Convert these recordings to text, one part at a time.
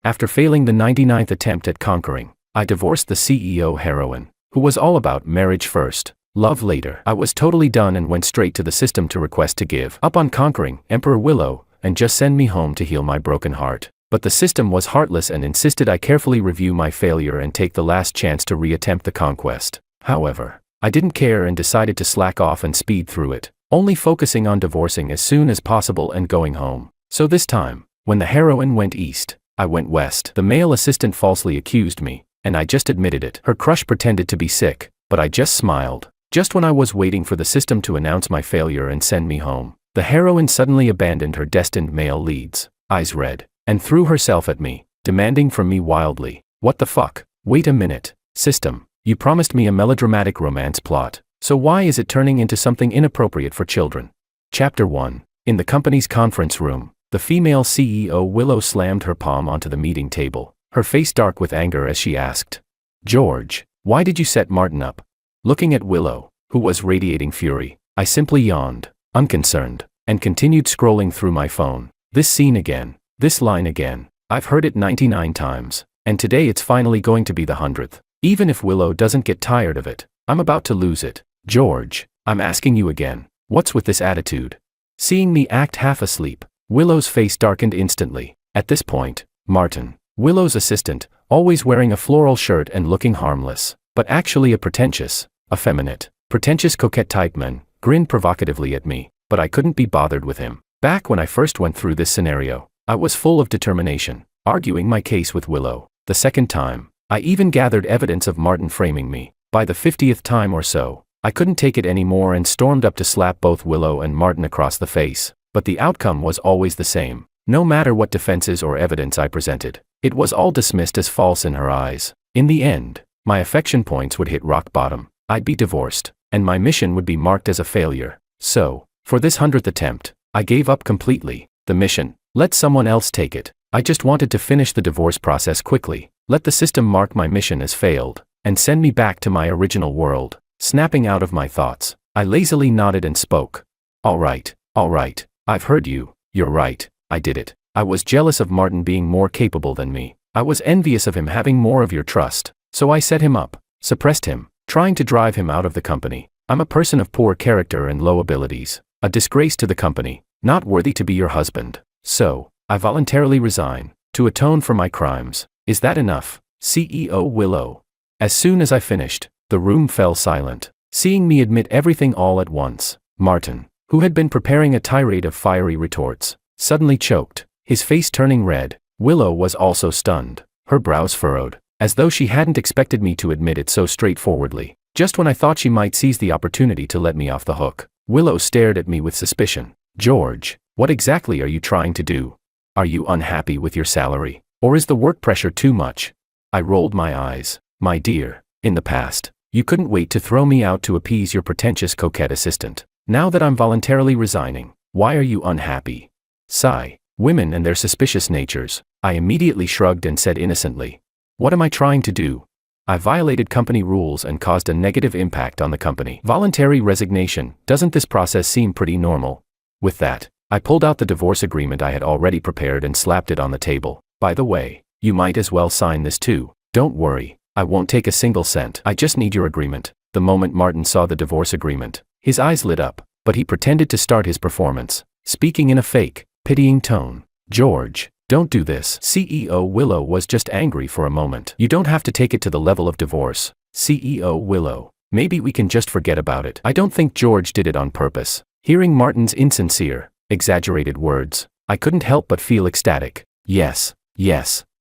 After failing the 99th attempt at conquering, I divorced the CEO heroine, who was all about marriage first, love later. I was totally done and went straight to the system to request to give up on conquering Emperor Willow and just send me home to heal my broken heart. But the system was heartless and insisted I carefully review my failure and take the last chance to reattempt the conquest. However, I didn't care and decided to slack off and speed through it, only focusing on divorcing as soon as possible and going home. So this time, when the heroine went east, I went west. The male assistant falsely accused me, and I just admitted it. Her crush pretended to be sick, but I just smiled. Just when I was waiting for the system to announce my failure and send me home, the heroine suddenly abandoned her destined male leads, eyes red, and threw herself at me, demanding from me wildly, "What the fuck? Wait a minute, system, you promised me a melodramatic romance plot, so why is it turning into something inappropriate for children?" Chapter 1. In the company's conference room, the female CEO Willow slammed her palm onto the meeting table, her face dark with anger as she asked, "George, why did you set Martin up?" Looking at Willow, who was radiating fury, I simply yawned, unconcerned, and continued scrolling through my phone. This scene again, this line again, I've heard it 99 times, and today it's finally going to be the 100th. Even if Willow doesn't get tired of it, I'm about to lose it. "George, I'm asking you again, what's with this attitude?" Seeing me act half asleep, Willow's face darkened instantly. At this point, Martin, Willow's assistant, always wearing a floral shirt and looking harmless, but actually a pretentious, effeminate, pretentious coquette type man, grinned provocatively at me, but I couldn't be bothered with him. Back when I first went through this scenario, I was full of determination, arguing my case with Willow. The second time, I even gathered evidence of Martin framing me. By the 50th time or so, I couldn't take it anymore and stormed up to slap both Willow and Martin across the face. But the outcome was always the same. No matter what defenses or evidence I presented, it was all dismissed as false in her eyes. In the end, my affection points would hit rock bottom. I'd be divorced, and my mission would be marked as a failure. So, for this 100th attempt, I gave up completely. The mission, let someone else take it. I just wanted to finish the divorce process quickly, let the system mark my mission as failed, and send me back to my original world. Snapping out of my thoughts, I lazily nodded and spoke. All right, I've heard you, you're right, I did it. I was jealous of Martin being more capable than me. I was envious of him having more of your trust, so I set him up, suppressed him, trying to drive him out of the company. I'm a person of poor character and low abilities, a disgrace to the company, not worthy to be your husband. So, I voluntarily resign, to atone for my crimes. Is that enough, CEO Willow? As soon as I finished, the room fell silent. Seeing me admit everything all at once, Martin, who had been preparing a tirade of fiery retorts, suddenly choked, his face turning red. Willow was also stunned, her brows furrowed, as though she hadn't expected me to admit it so straightforwardly. Just when I thought she might seize the opportunity to let me off the hook, Willow stared at me with suspicion. "George, what exactly are you trying to do? Are you unhappy with your salary, or is the work pressure too much?" I rolled my eyes. "My dear, in the past, you couldn't wait to throw me out to appease your pretentious coquette assistant. Now that I'm voluntarily resigning, why are you unhappy?" Sigh. Women and their suspicious natures. I immediately shrugged and said innocently, "What am I trying to do? I violated company rules and caused a negative impact on the company. Voluntary resignation, doesn't this process seem pretty normal?" With that, I pulled out the divorce agreement I had already prepared and slapped it on the table. "By the way, you might as well sign this too. Don't worry, I won't take a single cent. I just need your agreement." The moment Martin saw the divorce agreement, his eyes lit up, but he pretended to start his performance, speaking in a fake, pitying tone. "George, don't do this." CEO Willow was just angry for a moment. "You don't have to take it to the level of divorce, CEO Willow. Maybe we can just forget about it." I don't think George did it on purpose. Hearing Martin's insincere, exaggerated words, I couldn't help but feel ecstatic. Yes,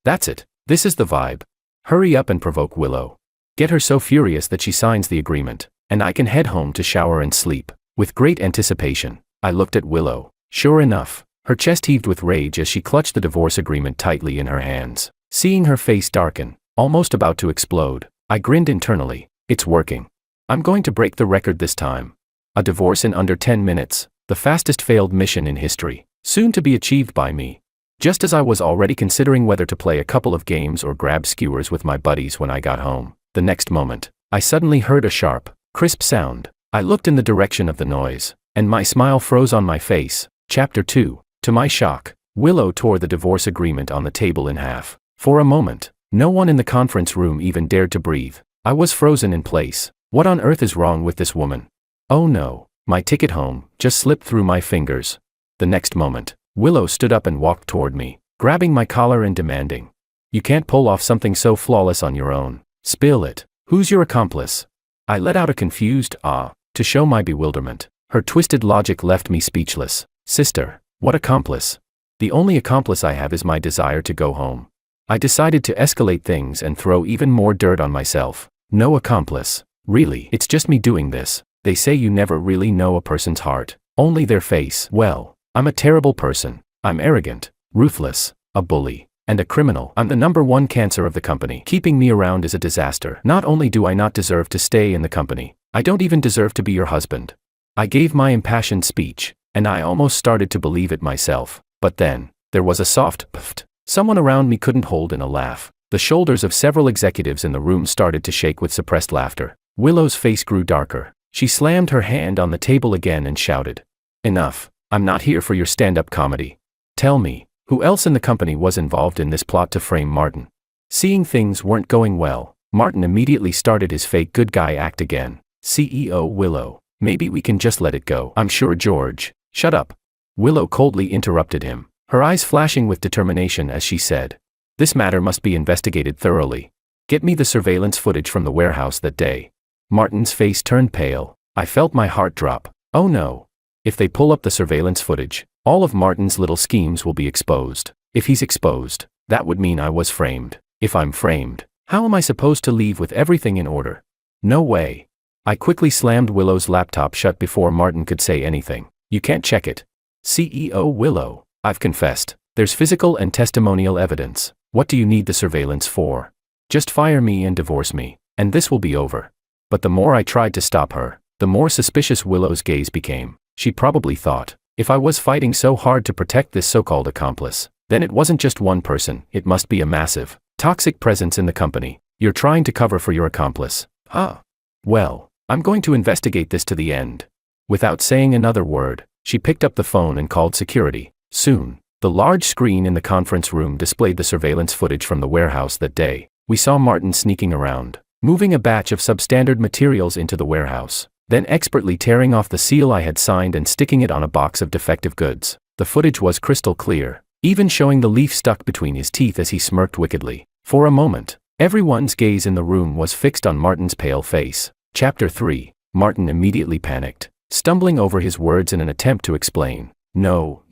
that's it. This is the vibe. Hurry up and provoke Willow. Get her so furious that she signs the agreement, and I can head home to shower and sleep. With great anticipation, I looked at Willow. Sure enough, her chest heaved with rage as she clutched the divorce agreement tightly in her hands. Seeing her face darken, almost about to explode, I grinned internally. It's working. I'm going to break the record this time. A divorce in under 10 minutes, the fastest failed mission in history, soon to be achieved by me. Just as I was already considering whether to play a couple of games or grab skewers with my buddies when I got home, the next moment, I suddenly heard a sharp, crisp sound. I looked in the direction of the noise, and my smile froze on my face. Chapter 2. To my shock, Willow tore the divorce agreement on the table in half. For a moment, no one in the conference room even dared to breathe. I was frozen in place. What on earth is wrong with this woman? Oh no, my ticket home just slipped through my fingers. The next moment, Willow stood up and walked toward me, grabbing my collar and demanding, "You can't pull off something so flawless on your own. Spill it. Who's your accomplice?" I let out a confused "ah" to show my bewilderment. Her twisted logic left me speechless. "Sister, what accomplice? The only accomplice I have is my desire to go home." I decided to escalate things and throw even more dirt on myself. "No accomplice. Really, it's just me doing this. They say you never really know a person's heart, only their face. Well, I'm a terrible person. I'm arrogant, ruthless, a bully, and a criminal. I'm the #1 cancer of the company. Keeping me around is a disaster. Not only do I not deserve to stay in the company, I don't even deserve to be your husband." I gave my impassioned speech, and I almost started to believe it myself. But then, there was a soft pft. Someone around me couldn't hold in a laugh. The shoulders of several executives in the room started to shake with suppressed laughter. Willow's face grew darker. She slammed her hand on the table again and shouted, "Enough. I'm not here for your stand-up comedy. Tell me, who else in the company was involved in this plot to frame Martin?" Seeing things weren't going well, Martin immediately started his fake good guy act again. "CEO Willow, maybe we can just let it go." "I'm sure George." "Shut up." Willow coldly interrupted him, her eyes flashing with determination as she said, "This matter must be investigated thoroughly. Get me the surveillance footage from the warehouse that day." Martin's face turned pale. I felt my heart drop. Oh no. If they pull up the surveillance footage, all of Martin's little schemes will be exposed. If he's exposed, that would mean I was framed. If I'm framed, how am I supposed to leave with everything in order? No way. I quickly slammed Willow's laptop shut before Martin could say anything. "You can't check it." "CEO Willow, I've confessed. There's physical and testimonial evidence. What do you need the surveillance for? Just fire me and divorce me, and this will be over." But the more I tried to stop her, the more suspicious Willow's gaze became. She probably thought, if I was fighting so hard to protect this so-called accomplice, then it wasn't just one person, it must be a massive, toxic presence in the company. "You're trying to cover for your accomplice, huh? Well, I'm going to investigate this to the end." Without saying another word, she picked up the phone and called security. Soon, the large screen in the conference room displayed the surveillance footage from the warehouse that day. We saw Martin sneaking around, moving a batch of substandard materials into the warehouse, then expertly tearing off the seal I had signed and sticking it on a box of defective goods. The footage was crystal clear, even showing the leaf stuck between his teeth as he smirked wickedly. For a moment, everyone's gaze in the room was fixed on Martin's pale face. Chapter 3. Martin immediately panicked, stumbling over his words in an attempt to explain. No,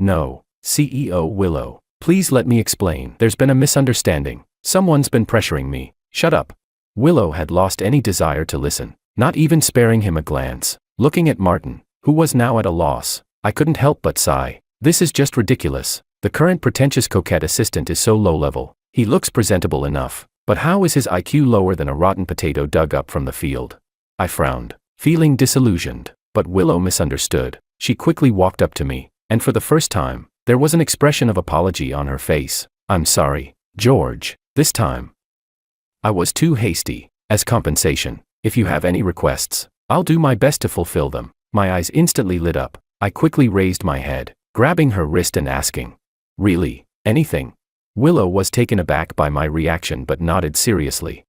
CEO Willow, please let me explain. There's been a misunderstanding. Someone's been pressuring me." "Shut up." Willow had lost any desire to listen, not even sparing him a glance. Looking at Martin, who was now at a loss, I couldn't help but sigh. This is just ridiculous. The current pretentious coquette assistant is so low-level. He looks presentable enough, but how is his IQ lower than a rotten potato dug up from the field? I frowned, feeling disillusioned, but Willow misunderstood. She quickly walked up to me, and for the first time, there was an expression of apology on her face. "I'm sorry, George, this time I was too hasty. As compensation, if you have any requests, I'll do my best to fulfill them." My eyes instantly lit up. I quickly raised my head, grabbing her wrist and asking, "Really, anything?" Willow was taken aback by my reaction but nodded seriously.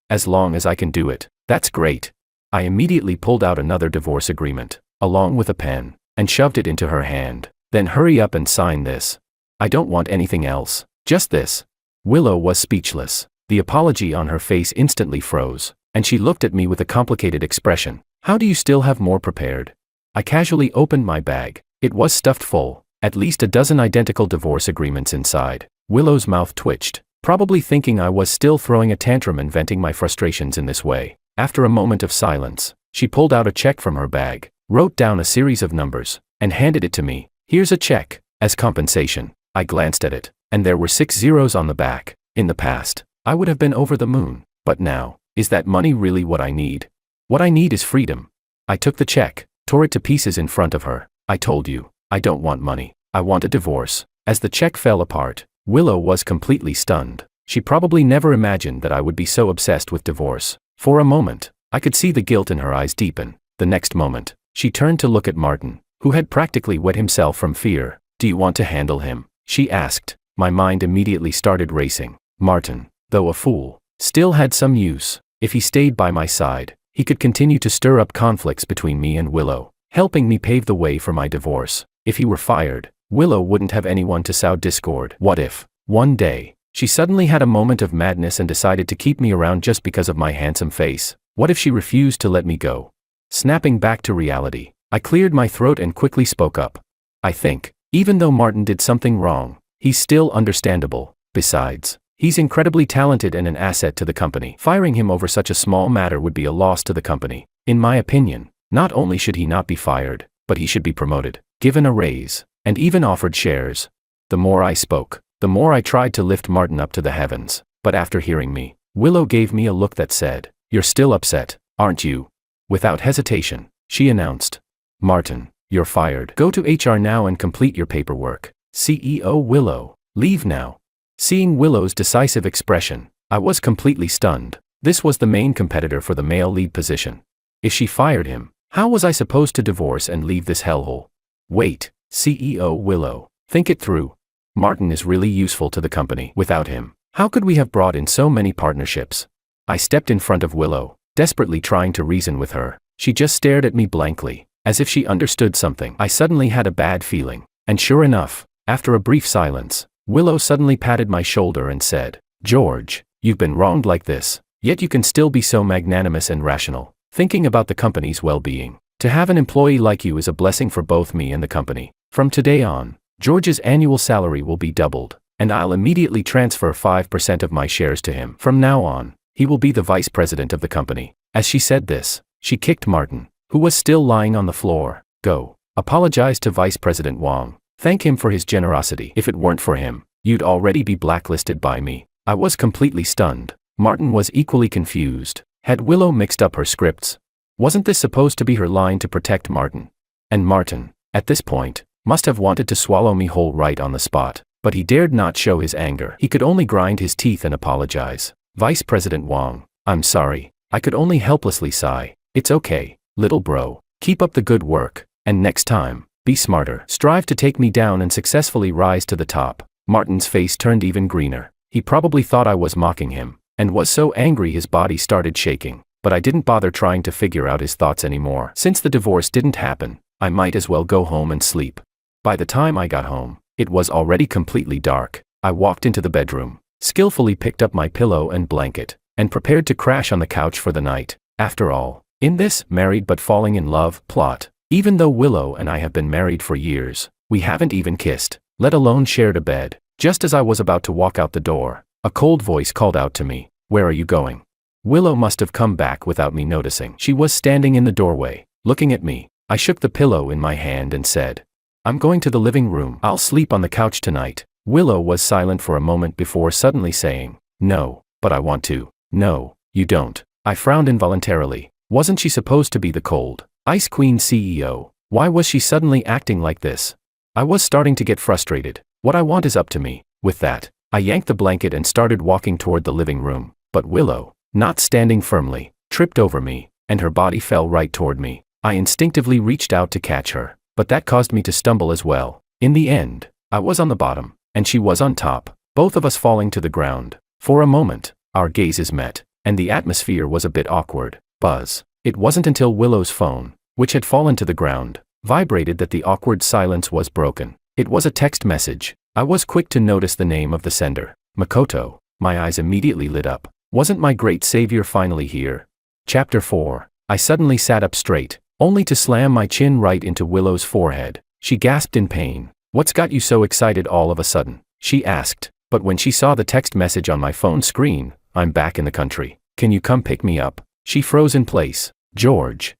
As long as I can do it, that's great." I immediately pulled out another divorce agreement, along with a pen, and shoved it into her hand. "Then hurry up and sign this. I don't want anything else, just this." Willow was speechless. The apology on her face instantly froze, and she looked at me with a complicated expression. "How do you still have more prepared?" I casually opened my bag. It was stuffed full, at least a dozen identical divorce agreements inside. Willow's mouth twitched, probably thinking I was still throwing a tantrum and venting my frustrations in this way. After a moment of silence, she pulled out a check from her bag, wrote down a series of numbers, and handed it to me. "Here's a check, as compensation." I glanced at it, and there were 6 zeros on the back. In the past, I would have been over the moon, but now, is that money really what I need? What I need is freedom. I took the check, tore it to pieces in front of her. "I told you, I don't want money. I want a divorce." As the check fell apart, Willow was completely stunned. She probably never imagined that I would be so obsessed with divorce. For a moment, I could see the guilt in her eyes deepen. The next moment, she turned to look at Martin, who had practically wet himself from fear. "Do you want to handle him?" she asked. My mind immediately started racing. Martin, though a fool, still had some use. If he stayed by my side, he could continue to stir up conflicts between me and Willow, helping me pave the way for my divorce. If he were fired, Willow wouldn't have anyone to sow discord. What if, one day, she suddenly had a moment of madness and decided to keep me around just because of my handsome face? What if she refused to let me go? Snapping back to reality, I cleared my throat and quickly spoke up. I think, even though Martin did something wrong, he's still understandable. Besides, he's incredibly talented and an asset to the company. Firing him over such a small matter would be a loss to the company. In my opinion, not only should he not be fired, but he should be promoted, given a raise, and even offered shares. The more I spoke, the more I tried to lift Martin up to the heavens. But after hearing me, Willow gave me a look that said, "You're still upset, aren't you?" Without hesitation, she announced, "Martin, you're fired. Go to HR now and complete your paperwork." CEO Willow, leave now. Seeing Willow's decisive expression, I was completely stunned. This was the main competitor for the male lead position. If she fired him, how was I supposed to divorce and leave this hellhole? Wait, CEO Willow, think it through. Martin is really useful to the company. Without him, how could we have brought in so many partnerships? I stepped in front of Willow, desperately trying to reason with her. She just stared at me blankly, as if she understood something. I suddenly had a bad feeling, and sure enough, after a brief silence, Willow suddenly patted my shoulder and said, "George, you've been wronged like this, yet you can still be so magnanimous and rational, thinking about the company's well-being. To have an employee like you is a blessing for both me and the company. From today on, George's annual salary will be doubled, and I'll immediately transfer 5% of my shares to him. From now on, he will be the vice president of the company." As she said this, she kicked Martin, who was still lying on the floor. "Go, apologize to Vice President Wang. Thank him for his generosity. If it weren't for him, you'd already be blacklisted by me." I was completely stunned. Martin was equally confused. Had Willow mixed up her scripts? Wasn't this supposed to be her line to protect Martin? And Martin, at this point, must have wanted to swallow me whole right on the spot, but he dared not show his anger. He could only grind his teeth and apologize. "Vice President Wang, I'm sorry." I could only helplessly sigh. "It's okay, little bro. Keep up the good work, and next time, be smarter. Strive to take me down and successfully rise to the top." Martin's face turned even greener. He probably thought I was mocking him, and was so angry his body started shaking. But I didn't bother trying to figure out his thoughts anymore. Since the divorce didn't happen, I might as well go home and sleep. By the time I got home, it was already completely dark. I walked into the bedroom, skillfully picked up my pillow and blanket, and prepared to crash on the couch for the night. After all, in this married but falling in love plot, even though Willow and I have been married for years, we haven't even kissed, let alone shared a bed. Just as I was about to walk out the door, a cold voice called out to me, "Where are you going?" Willow must have come back without me noticing. She was standing in the doorway, looking at me. I shook the pillow in my hand and said, "I'm going to the living room. I'll sleep on the couch tonight." Willow was silent for a moment before suddenly saying, "No, but I want to." "No, you don't." I frowned involuntarily. Wasn't she supposed to be the cold, Ice Queen CEO? Why was she suddenly acting like this? I was starting to get frustrated. What I want is up to me. With that, I yanked the blanket and started walking toward the living room. But Willow, not standing firmly, tripped over me, and her body fell right toward me. I instinctively reached out to catch her, but that caused me to stumble as well. In the end, I was on the bottom, and she was on top, both of us falling to the ground. For a moment, our gazes met, and the atmosphere was a bit awkward. Buzz. It wasn't until Willow's phone, which had fallen to the ground, vibrated that the awkward silence was broken. It was a text message. I was quick to notice the name of the sender, Makoto. My eyes immediately lit up. Wasn't my great savior finally here? Chapter 4. I suddenly sat up straight, only to slam my chin right into Willow's forehead. She gasped in pain. "What's got you so excited all of a sudden?" she asked. But when she saw the text message on my phone screen, "I'm back in the country. Can you come pick me up?" She froze in place. "George,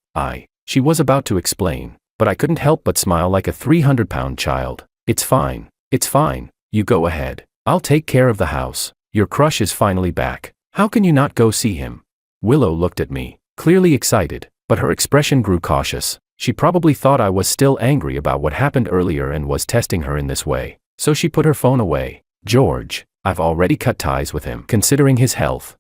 She was about to explain, but I couldn't help but smile like a 300-pound child. It's fine. You go ahead. I'll take care of the house. Your crush is finally back. How can you not go see him?" Willow looked at me, clearly excited, but her expression grew cautious. She probably thought I was still angry about what happened earlier and was testing her in this way. So she put her phone away. "George, I've already cut ties with him, considering his health.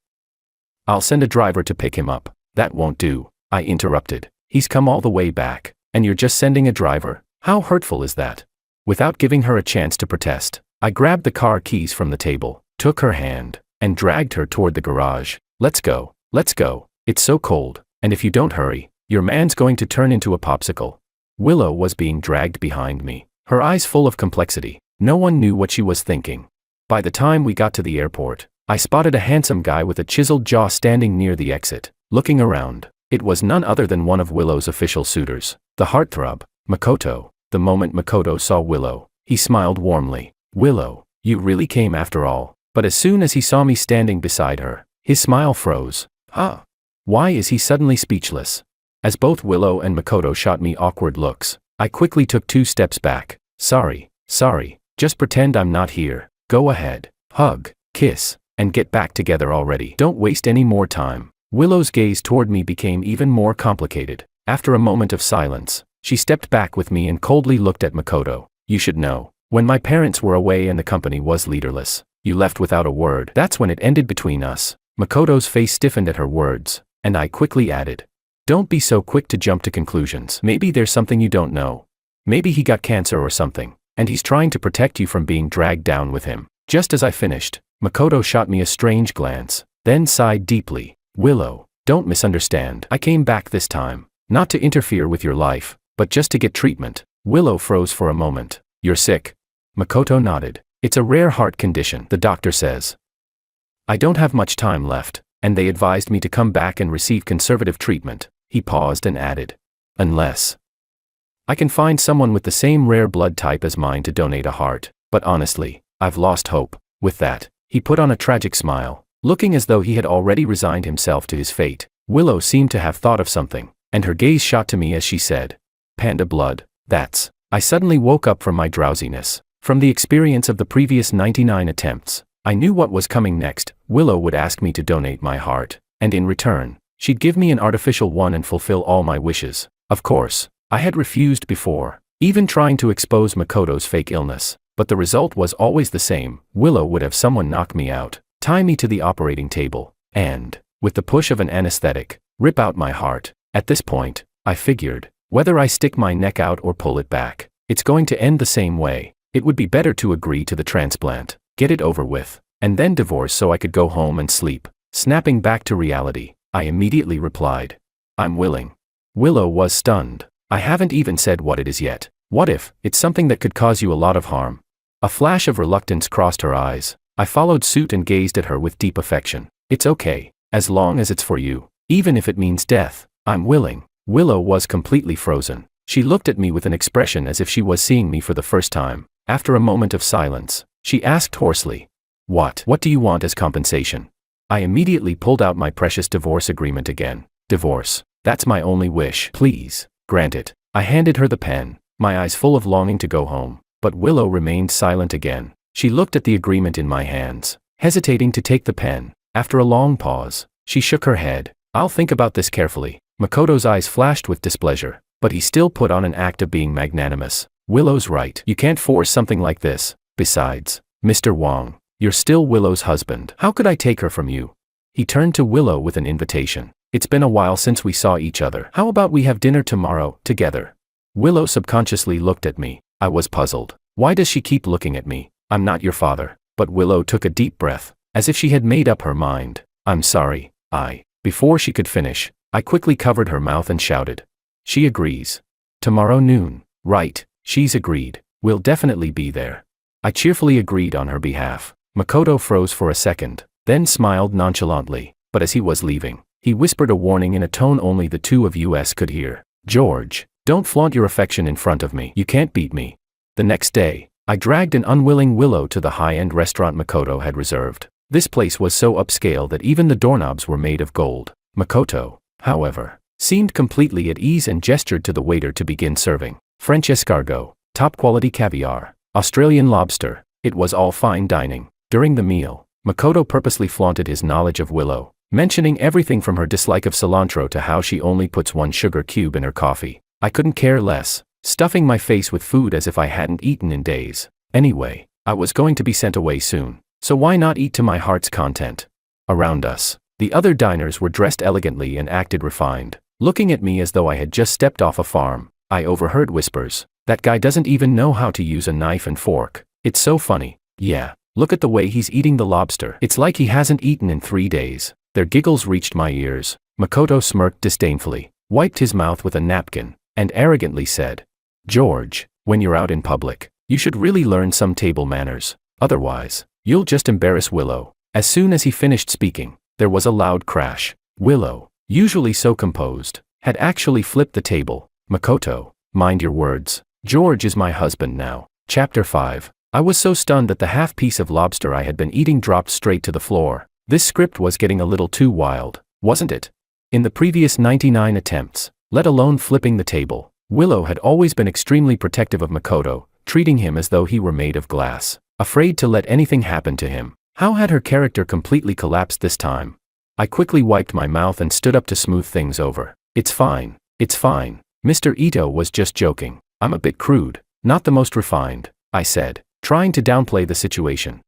I'll send a driver to pick him up." "That won't do," I interrupted. "He's come all the way back, and you're just sending a driver? How hurtful is that?" Without giving her a chance to protest, I grabbed the car keys from the table, took her hand, and dragged her toward the garage. Let's go, it's so cold, and if you don't hurry, your man's going to turn into a popsicle. Willow was being dragged behind me, her eyes full of complexity. No one knew what she was thinking. By the time we got to the airport, I spotted a handsome guy with a chiseled jaw standing near the exit, looking around. It was none other than one of Willow's official suitors, the heartthrob, Makoto. The moment Makoto saw Willow, he smiled warmly. Willow, you really came after all. But as soon as he saw me standing beside her, his smile froze. Huh? Why is he suddenly speechless? As both Willow and Makoto shot me awkward looks, I quickly took 2 steps back. Sorry, just pretend I'm not here. Go ahead, hug, kiss, and get back together already. Don't waste any more time. Willow's gaze toward me became even more complicated. After a moment of silence, she stepped back with me and coldly looked at Makoto. You should know, when my parents were away and the company was leaderless, you left without a word. That's when it ended between us. Makoto's face stiffened at her words, and I quickly added, don't be so quick to jump to conclusions. Maybe there's something you don't know. Maybe he got cancer or something, and he's trying to protect you from being dragged down with him. Just as I finished, Makoto shot me a strange glance, then sighed deeply. Willow, don't misunderstand. I came back this time, not to interfere with your life, but just to get treatment. Willow froze for a moment. You're sick? Makoto nodded. It's a rare heart condition, the doctor says. I don't have much time left, and they advised me to come back and receive conservative treatment. He paused and added, unless I can find someone with the same rare blood type as mine to donate a heart, but honestly, I've lost hope. With that, he put on a tragic smile, looking as though he had already resigned himself to his fate. Willow seemed to have thought of something, and her gaze shot to me as she said, Panda blood, that's. I suddenly woke up from my drowsiness. From the experience of the previous 99 attempts, I knew what was coming next. Willow would ask me to donate my heart, and in return, she'd give me an artificial one and fulfill all my wishes. Of course, I had refused before, even trying to expose Makoto's fake illness, but the result was always the same. Willow would have someone knock me out, tie me to the operating table, and, with the push of an anesthetic, rip out my heart. At this point, I figured, whether I stick my neck out or pull it back, it's going to end the same way. It would be better to agree to the transplant, get it over with, and then divorce so I could go home and sleep. Snapping back to reality, I immediately replied, I'm willing. Willow was stunned. I haven't even said what it is yet. What if it's something that could cause you a lot of harm? A flash of reluctance crossed her eyes. I followed suit and gazed at her with deep affection. It's okay, as long as it's for you, even if it means death. I'm willing. Willow was completely frozen. She looked at me with an expression as if she was seeing me for the first time. After a moment of silence, she asked hoarsely, What do you want as compensation? I immediately pulled out my precious divorce agreement again. Divorce. That's my only wish. Please, grant it. I handed her the pen, my eyes full of longing to go home, but Willow remained silent again. She looked at the agreement in my hands, hesitating to take the pen. After a long pause, she shook her head. I'll think about this carefully. Makoto's eyes flashed with displeasure, but he still put on an act of being magnanimous. Willow's right. You can't force something like this. Besides, Mr. Wong, you're still Willow's husband. How could I take her from you? He turned to Willow with an invitation. It's been a while since we saw each other. How about we have dinner tomorrow, together? Willow subconsciously looked at me. I was puzzled. Why does she keep looking at me? I'm not your father. But Willow took a deep breath, as if she had made up her mind. I'm sorry. Before she could finish, I quickly covered her mouth and shouted. She agrees. Tomorrow noon. Right, she's agreed. We'll definitely be there. I cheerfully agreed on her behalf. Makoto froze for a second, then smiled nonchalantly, but as he was leaving, he whispered a warning in a tone only the two of us could hear. George, don't flaunt your affection in front of me. You can't beat me. The next day, I dragged an unwilling Willow to the high-end restaurant Makoto had reserved. This place was so upscale that even the doorknobs were made of gold. Makoto, however, seemed completely at ease and gestured to the waiter to begin serving. French escargot, top-quality caviar, Australian lobster. It was all fine dining. During the meal, Makoto purposely flaunted his knowledge of Willow, mentioning everything from her dislike of cilantro to how she only puts one sugar cube in her coffee. I couldn't care less, stuffing my face with food as if I hadn't eaten in days. Anyway, I was going to be sent away soon, so why not eat to my heart's content? Around us, the other diners were dressed elegantly and acted refined, looking at me as though I had just stepped off a farm. I overheard whispers. That guy doesn't even know how to use a knife and fork. It's so funny. Yeah, Look at the way he's eating the lobster. It's like he hasn't eaten in 3 days. Their giggles reached my ears. Makoto smirked disdainfully, wiped his mouth with a napkin, and arrogantly said, "George, when you're out in public, you should really learn some table manners. Otherwise, you'll just embarrass Willow." As soon as he finished speaking, there was a loud crash. Willow, usually so composed, had actually flipped the table. "Makoto, mind your words. George is my husband now." Chapter 5. I was so stunned that the half piece of lobster I had been eating dropped straight to the floor. This script was getting a little too wild, wasn't it? In the previous 99 attempts, let alone flipping the table, Willow had always been extremely protective of Makoto, treating him as though he were made of glass, afraid to let anything happen to him. How had her character completely collapsed this time? I quickly wiped my mouth and stood up to smooth things over. It's fine. It's fine. Mr. Ito was just joking. I'm a bit crude, not the most refined, I said, trying to downplay the situation.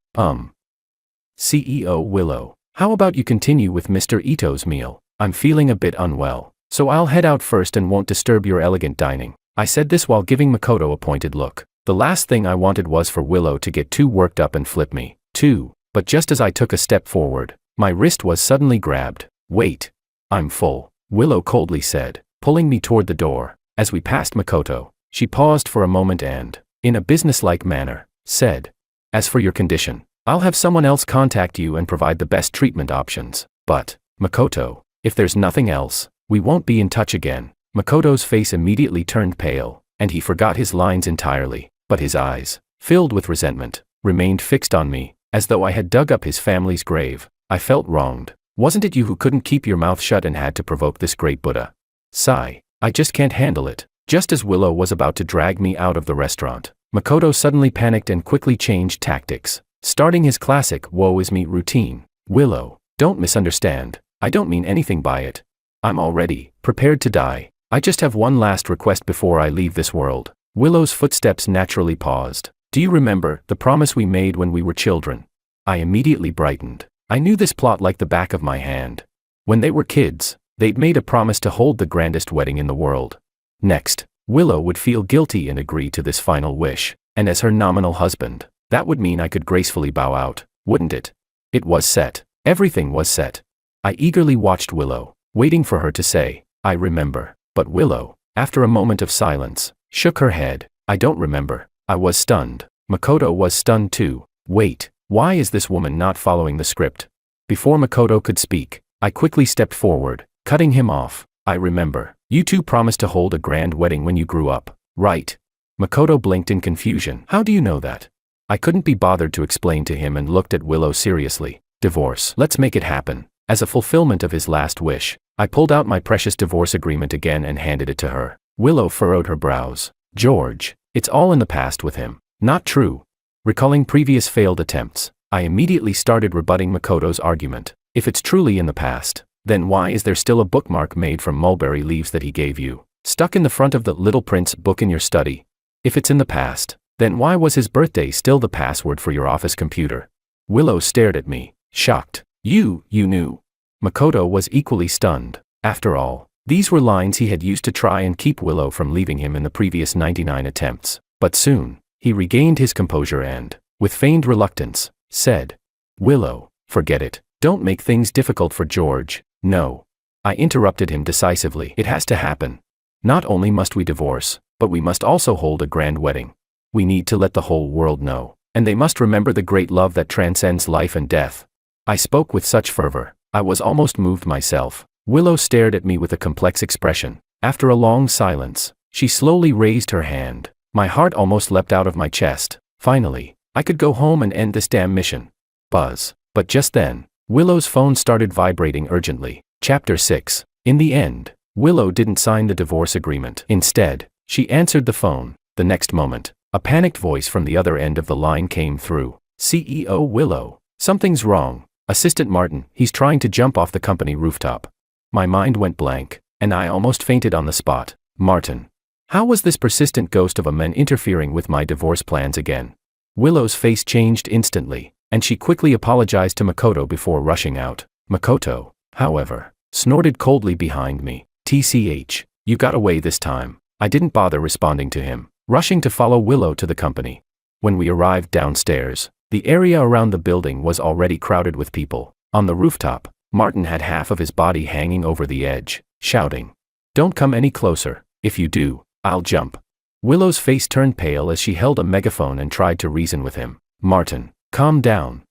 CEO Willow, how about you continue with Mr. Ito's meal? I'm feeling a bit unwell, so I'll head out first and won't disturb your elegant dining. I said this while giving Makoto a pointed look. The last thing I wanted was for Willow to get too worked up and flip me, too. But just as I took a step forward, my wrist was suddenly grabbed. "Wait. I'm full," Willow coldly said, pulling me toward the door. As we passed Makoto, she paused for a moment and, in a businesslike manner, said, "As for your condition, I'll have someone else contact you and provide the best treatment options. But, Makoto, if there's nothing else, we won't be in touch again." Makoto's face immediately turned pale, and he forgot his lines entirely, but his eyes, filled with resentment, remained fixed on me, as though I had dug up his family's grave. I felt wronged. Wasn't it you who couldn't keep your mouth shut and had to provoke this great Buddha? Sigh. I just can't handle it. Just as Willow was about to drag me out of the restaurant, Makoto suddenly panicked and quickly changed tactics, starting his classic woe is me routine. "Willow, don't misunderstand. I don't mean anything by it. I'm already prepared to die. I just have one last request before I leave this world." Willow's footsteps naturally paused. "Do you remember the promise we made when we were children?" I immediately brightened. I knew this plot like the back of my hand. When they were kids, they'd made a promise to hold the grandest wedding in the world. Next, Willow would feel guilty and agree to this final wish, and as her nominal husband, that would mean I could gracefully bow out, wouldn't it? It was set. Everything was set. I eagerly watched Willow, waiting for her to say, "I remember." But Willow, after a moment of silence, shook her head. "I don't remember." I was stunned. Makoto was stunned too. Wait, why is this woman not following the script? Before Makoto could speak, I quickly stepped forward, cutting him off. "I remember. You two promised to hold a grand wedding when you grew up, right?" Makoto blinked in confusion. "How do you know that?" I couldn't be bothered to explain to him and looked at Willow seriously. "Divorce. Let's make it happen." As a fulfillment of his last wish, I pulled out my precious divorce agreement again and handed it to her. Willow furrowed her brows. "George, it's all in the past with him." "Not true." Recalling previous failed attempts, I immediately started rebutting Makoto's argument. "If it's truly in the past, then why is there still a bookmark made from mulberry leaves that he gave you, stuck in the front of the Little Prince book in your study? If it's in the past, then why was his birthday still the password for your office computer?" Willow stared at me, shocked. You knew." Makoto was equally stunned. After all, these were lines he had used to try and keep Willow from leaving him in the previous 99 attempts. But soon, he regained his composure and, with feigned reluctance, said, "Willow, forget it. Don't make things difficult for George." "No." I interrupted him decisively. "It has to happen. Not only must we divorce, but we must also hold a grand wedding. We need to let the whole world know, and they must remember the great love that transcends life and death." I spoke with such fervor, I was almost moved myself. Willow stared at me with a complex expression. After a long silence, she slowly raised her hand. My heart almost leapt out of my chest. Finally, I could go home and end this damn mission. Buzz. But just then, Willow's phone started vibrating urgently. Chapter 6. In the end, Willow didn't sign the divorce agreement. Instead, she answered the phone. The next moment, a panicked voice from the other end of the line came through. "CEO Willow, something's wrong. Assistant Martin, he's trying to jump off the company rooftop." My mind went blank, and I almost fainted on the spot. Martin. How was this persistent ghost of a man interfering with my divorce plans again? Willow's face changed instantly, and she quickly apologized to Makoto before rushing out. Makoto, however, snorted coldly behind me. "TCH, you got away this time." I didn't bother responding to him, rushing to follow Willow to the company. When we arrived downstairs, The area around the building was already crowded with people. On the rooftop, Martin had half of his body hanging over the edge, shouting, "Don't come any closer. If you do, I'll jump." Willow's face turned pale as she held a megaphone and tried to reason with him. "Martin, calm down,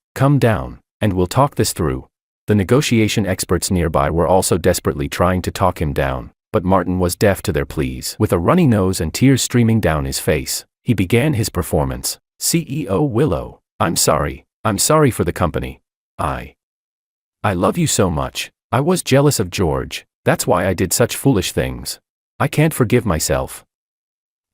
and we'll talk this through." The negotiation experts nearby were also desperately trying to talk him down, but Martin was deaf to their pleas. With a runny nose and tears streaming down his face, he began his performance. "CEO Willow, I'm sorry for the company. I love you so much. I was jealous of George, that's why I did such foolish things. I can't forgive myself.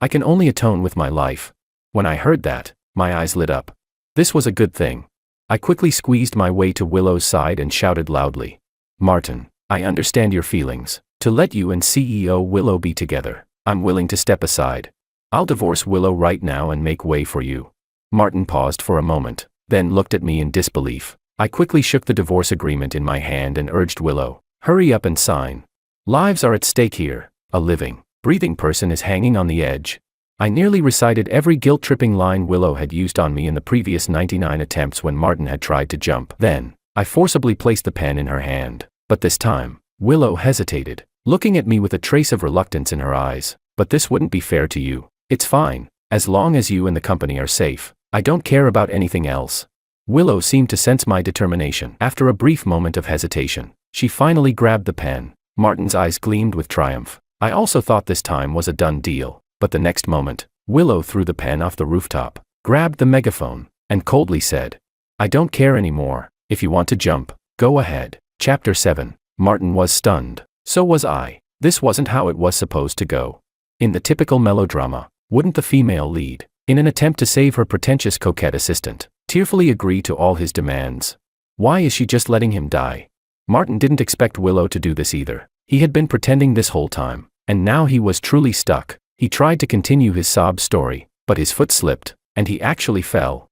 I can only atone with my life." When I heard that, my eyes lit up. This was a good thing. I quickly squeezed my way to Willow's side and shouted loudly, "Martin, I understand your feelings. To let you and CEO Willow be together, I'm willing to step aside. I'll divorce Willow right now and make way for you." Martin paused for a moment, then looked at me in disbelief. I quickly shook the divorce agreement in my hand and urged Willow, "Hurry up and sign. Lives are at stake here. A living, breathing person is hanging on the edge." I nearly recited every guilt-tripping line Willow had used on me in the previous 99 attempts when Martin had tried to jump. Then, I forcibly placed the pen in her hand. But this time, Willow hesitated, looking at me with a trace of reluctance in her eyes. "But this wouldn't be fair to you. It's fine, as long as you and the company are safe. I don't care about anything else." Willow seemed to sense my determination. After a brief moment of hesitation, she finally grabbed the pen. Martin's eyes gleamed with triumph. I also thought this time was a done deal. But the next moment, Willow threw the pen off the rooftop, grabbed the megaphone, and coldly said, "I don't care anymore. If you want to jump, go ahead." Chapter 7. Martin was stunned. So was I. This wasn't how it was supposed to go. In the typical melodrama, wouldn't the female lead, in an attempt to save her pretentious coquette assistant, tearfully agree to all his demands? Why is she just letting him die? Martin didn't expect Willow to do this either. He had been pretending this whole time, and now he was truly stuck. He tried to continue his sob story, but his foot slipped, and he actually fell.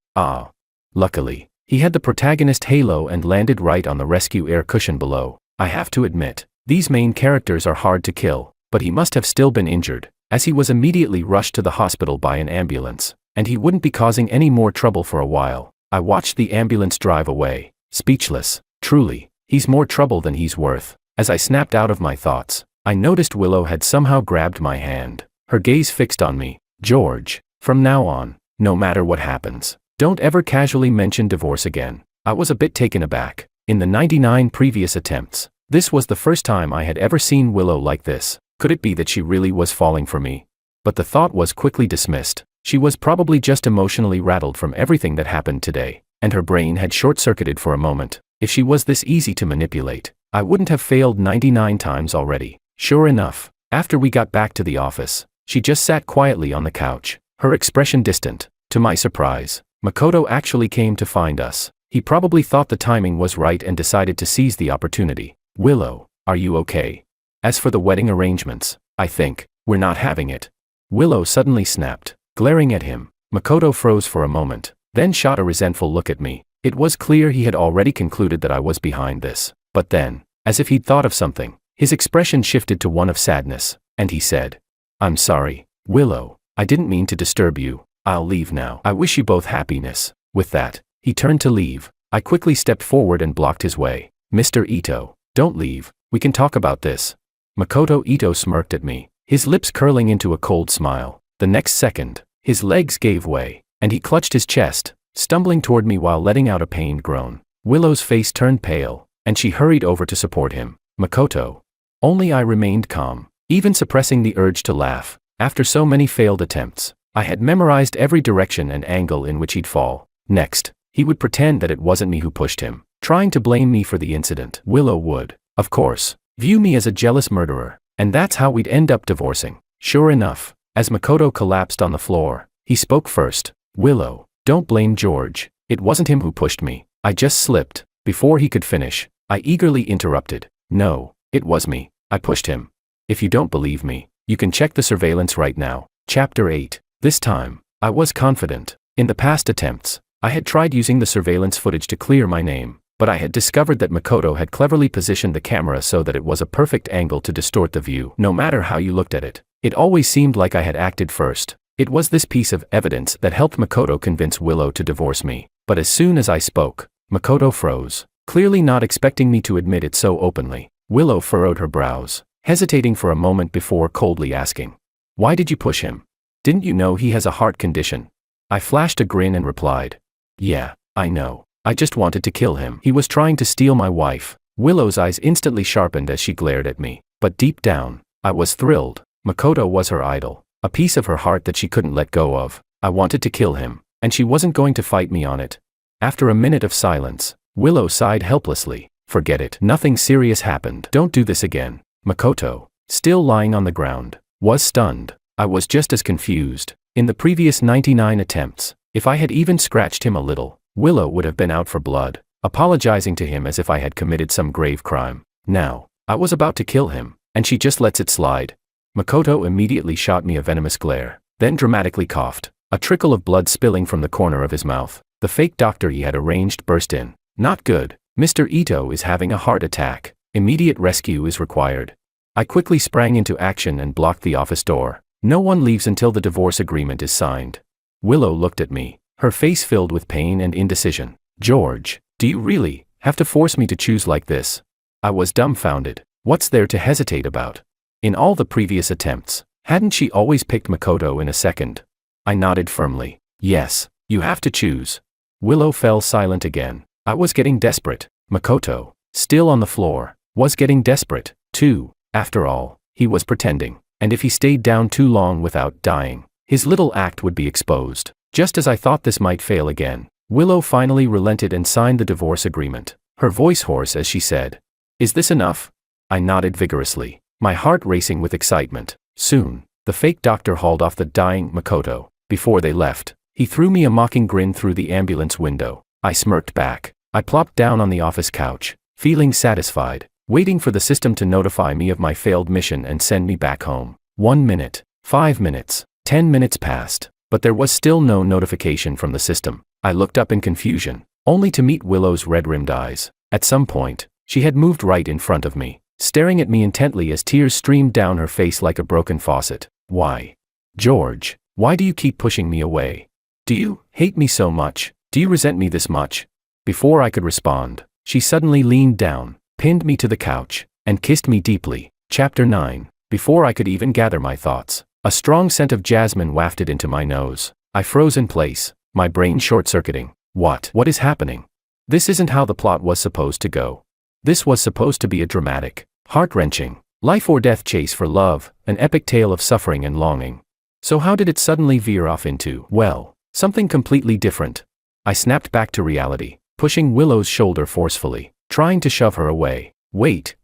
Luckily, he had the protagonist halo and landed right on the rescue air cushion below. I have to admit, these main characters are hard to kill, but he must have still been injured, as he was immediately rushed to the hospital by an ambulance, and he wouldn't be causing any more trouble for a while. I watched the ambulance drive away, speechless. Truly, he's more trouble than he's worth. As I snapped out of my thoughts, I noticed Willow had somehow grabbed my hand. Her gaze fixed on me. "George, from now on, no matter what happens, don't ever casually mention divorce again." I was a bit taken aback. In the 99 previous attempts, this was the first time I had ever seen Willow like this. Could it be that she really was falling for me? But the thought was quickly dismissed. She was probably just emotionally rattled from everything that happened today, and her brain had short-circuited for a moment. If she was this easy to manipulate, I wouldn't have failed 99 times already. Sure enough, after we got back to the office, she just sat quietly on the couch, her expression distant. To my surprise, Makoto actually came to find us. He probably thought the timing was right and decided to seize the opportunity. "Willow, are you okay? As for the wedding arrangements, I think we're not having it." Willow suddenly snapped, glaring at him. Makoto froze for a moment, then shot a resentful look at me. It was clear he had already concluded that I was behind this. But then, as if he'd thought of something, his expression shifted to one of sadness, and he said, "I'm sorry, Willow. I didn't mean to disturb you. I'll leave now. I wish you both happiness." With that, he turned to leave. I quickly stepped forward and blocked his way. "Mr. Ito, don't leave. We can talk about this." Makoto Ito smirked at me, his lips curling into a cold smile. The next second, his legs gave way, and he clutched his chest, stumbling toward me while letting out a pained groan. Willow's face turned pale, and she hurried over to support him. "Makoto." Only I remained calm, even suppressing the urge to laugh. After so many failed attempts, I had memorized every direction and angle in which he'd fall. Next, he would pretend that it wasn't me who pushed him, trying to blame me for the incident. Willow would, of course, view me as a jealous murderer, and that's how we'd end up divorcing. Sure enough, as Makoto collapsed on the floor, he spoke first. "Willow, don't blame George. It wasn't him who pushed me. I just slipped." Before he could finish, I eagerly interrupted. "No, it was me. I pushed him. If you don't believe me, you can check the surveillance right now." Chapter 8. This time, I was confident. In the past attempts, I had tried using the surveillance footage to clear my name, but I had discovered that Makoto had cleverly positioned the camera so that it was a perfect angle to distort the view. No matter how you looked at it, it always seemed like I had acted first. It was this piece of evidence that helped Makoto convince Willow to divorce me. But as soon as I spoke, Makoto froze, clearly not expecting me to admit it so openly. Willow furrowed her brows, hesitating for a moment before coldly asking, "Why did you push him? Didn't you know he has a heart condition?" I flashed a grin and replied, "Yeah, I know. I just wanted to kill him. He was trying to steal my wife." Willow's eyes instantly sharpened as she glared at me, but deep down, I was thrilled. Makoto was her idol, a piece of her heart that she couldn't let go of. I wanted to kill him, and she wasn't going to fight me on it. After a minute of silence, Willow sighed helplessly. "Forget it. Nothing serious happened. Don't do this again." Makoto, still lying on the ground, was stunned. I was just as confused. In the previous 99 attempts, if I had even scratched him a little, Willow would have been out for blood, apologizing to him as if I had committed some grave crime. Now, I was about to kill him, and she just lets it slide. Makoto immediately shot me a venomous glare, then dramatically coughed, a trickle of blood spilling from the corner of his mouth. The fake doctor he had arranged burst in. "Not good. Mr. Ito is having a heart attack. Immediate rescue is required." I quickly sprang into action and blocked the office door. "No one leaves until the divorce agreement is signed." Willow looked at me, her face filled with pain and indecision. "George, do you really have to force me to choose like this?" I was dumbfounded. What's there to hesitate about? In all the previous attempts, hadn't she always picked Makoto in a second? I nodded firmly. "Yes, you have to choose." Willow fell silent again. I was getting desperate. Makoto, still on the floor, was getting desperate, too. After all, he was pretending, and if he stayed down too long without dying, his little act would be exposed. Just as I thought this might fail again, Willow finally relented and signed the divorce agreement, her voice hoarse as she said, "Is this enough?" I nodded vigorously, my heart racing with excitement. Soon, the fake doctor hauled off the dying Makoto. Before they left, he threw me a mocking grin through the ambulance window. I smirked back. I plopped down on the office couch, feeling satisfied, waiting for the system to notify me of my failed mission and send me back home. 1 minute, 5 minutes, 10 minutes passed, but there was still no notification from the system. I looked up in confusion, only to meet Willow's red-rimmed eyes. At some point, she had moved right in front of me, staring at me intently as tears streamed down her face like a broken faucet. "Why? George, why do you keep pushing me away? Do you hate me so much? Do you resent me this much?" Before I could respond, she suddenly leaned down, pinned me to the couch, and kissed me deeply. Chapter 9. Before I could even gather my thoughts, a strong scent of jasmine wafted into my nose. I froze in place, my brain short-circuiting. What is happening? This isn't how the plot was supposed to go. This was supposed to be a dramatic, heart-wrenching, life-or-death chase for love, an epic tale of suffering and longing. So how did it suddenly veer off into, well, something completely different? I snapped back to reality, pushing Willow's shoulder forcefully, trying to shove her away. Wait.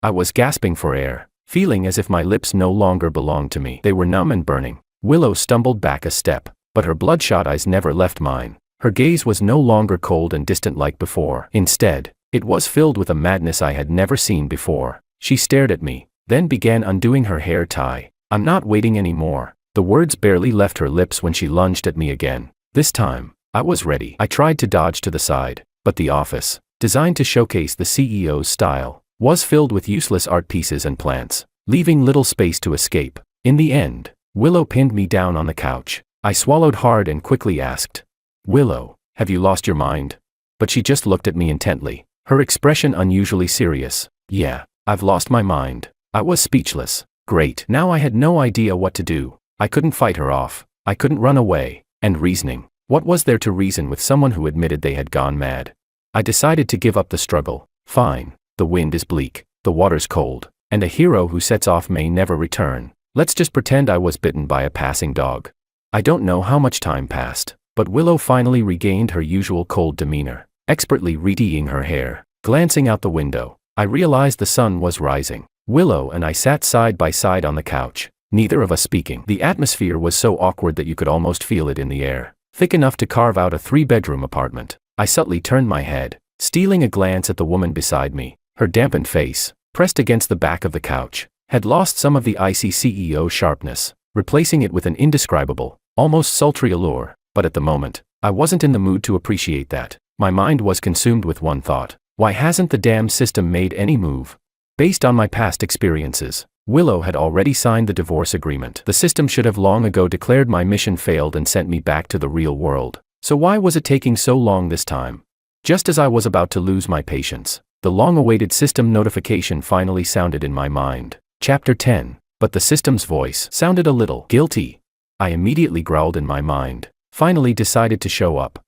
I was gasping for air, feeling as if my lips no longer belonged to me. They were numb and burning. Willow stumbled back a step, but her bloodshot eyes never left mine. Her gaze was no longer cold and distant like before. Instead, it was filled with a madness I had never seen before. She stared at me, then began undoing her hair tie. "I'm not waiting anymore." The words barely left her lips when she lunged at me again. This time, I was ready. I tried to dodge to the side, but the office, designed to showcase the CEO's style, was filled with useless art pieces and plants, leaving little space to escape. In the end, Willow pinned me down on the couch. I swallowed hard and quickly asked, "Willow, have you lost your mind?" But she just looked at me intently, her expression unusually serious. "Yeah, I've lost my mind." I was speechless. Great. Now I had no idea what to do. I couldn't fight her off. I couldn't run away. And reasoning. What was there to reason with someone who admitted they had gone mad? I decided to give up the struggle. Fine. The wind is bleak, the water's cold, and a hero who sets off may never return. Let's just pretend I was bitten by a passing dog. I don't know how much time passed, but Willow finally regained her usual cold demeanor, expertly retying her hair. Glancing out the window, I realized the sun was rising. Willow and I sat side by side on the couch, neither of us speaking. The atmosphere was so awkward that you could almost feel it in the air, thick enough to carve out a 3-bedroom apartment. I subtly turned my head, stealing a glance at the woman beside me. Her dampened face, pressed against the back of the couch, had lost some of the icy CEO sharpness, replacing it with an indescribable, almost sultry allure. But at the moment, I wasn't in the mood to appreciate that. My mind was consumed with one thought. Why hasn't the damn system made any move? Based on my past experiences, Willow had already signed the divorce agreement. The system should have long ago declared my mission failed and sent me back to the real world. So why was it taking so long this time? Just as I was about to lose my patience, the long-awaited system notification finally sounded in my mind. Chapter 10. But the system's voice sounded a little guilty. I immediately growled in my mind. Finally decided to show up.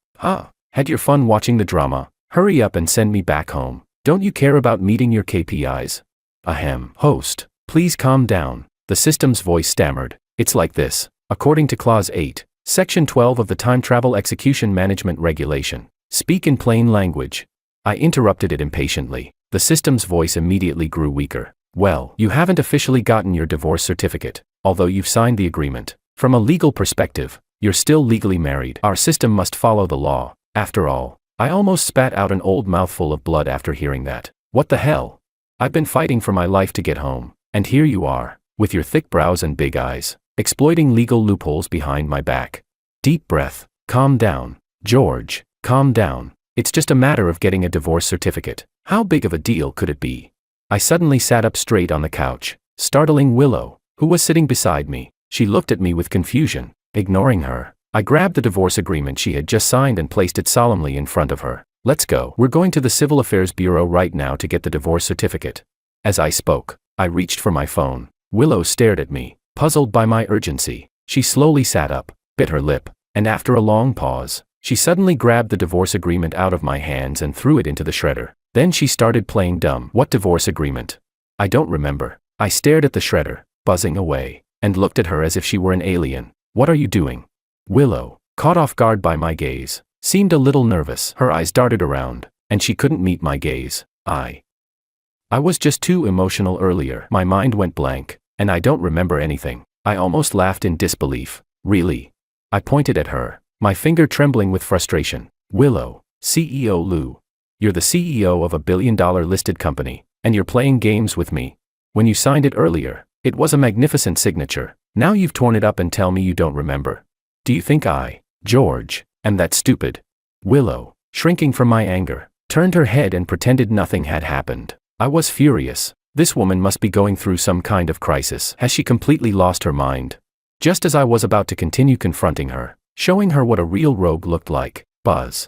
Had your fun watching the drama? Hurry up and send me back home. Don't you care about meeting your KPIs? Ahem. Host, please calm down. The system's voice stammered. It's like this. According to Clause 8, Section 12 of the Time Travel Execution Management Regulation. Speak in plain language. I interrupted it impatiently. The system's voice immediately grew weaker. Well, you haven't officially gotten your divorce certificate, although you've signed the agreement. From a legal perspective, you're still legally married. Our system must follow the law. After all, I almost spat out an old mouthful of blood after hearing that. What the hell? I've been fighting for my life to get home, and here you are, with your thick brows and big eyes, exploiting legal loopholes behind my back. Deep breath. Calm down, George, calm down. It's just a matter of getting a divorce certificate. How big of a deal could it be? I suddenly sat up straight on the couch, startling Willow, who was sitting beside me. She looked at me with confusion. Ignoring her, I grabbed the divorce agreement she had just signed and placed it solemnly in front of her. Let's go. We're going to the Civil Affairs Bureau right now to get the divorce certificate. As I spoke, I reached for my phone. Willow stared at me, puzzled by my urgency. She slowly sat up, bit her lip, and after a long pause, she suddenly grabbed the divorce agreement out of my hands and threw it into the shredder. Then she started playing dumb. What divorce agreement? I don't remember. I stared at the shredder, buzzing away, and looked at her as if she were an alien. What are you doing? Willow, caught off guard by my gaze, seemed a little nervous. Her eyes darted around, and she couldn't meet my gaze. I was just too emotional earlier. My mind went blank, and I don't remember anything. I almost laughed in disbelief. Really? I pointed at her, my finger trembling with frustration. Willow, CEO Lou. You're the CEO of a billion-dollar listed company, and you're playing games with me. When you signed it earlier, it was a magnificent signature. Now you've torn it up and tell me you don't remember. Do you think I, George, am that stupid? Willow, shrinking from my anger, turned her head and pretended nothing had happened. I was furious. This woman must be going through some kind of crisis. Has she completely lost her mind? Just as I was about to continue confronting her, showing her what a real rogue looked like, buzz,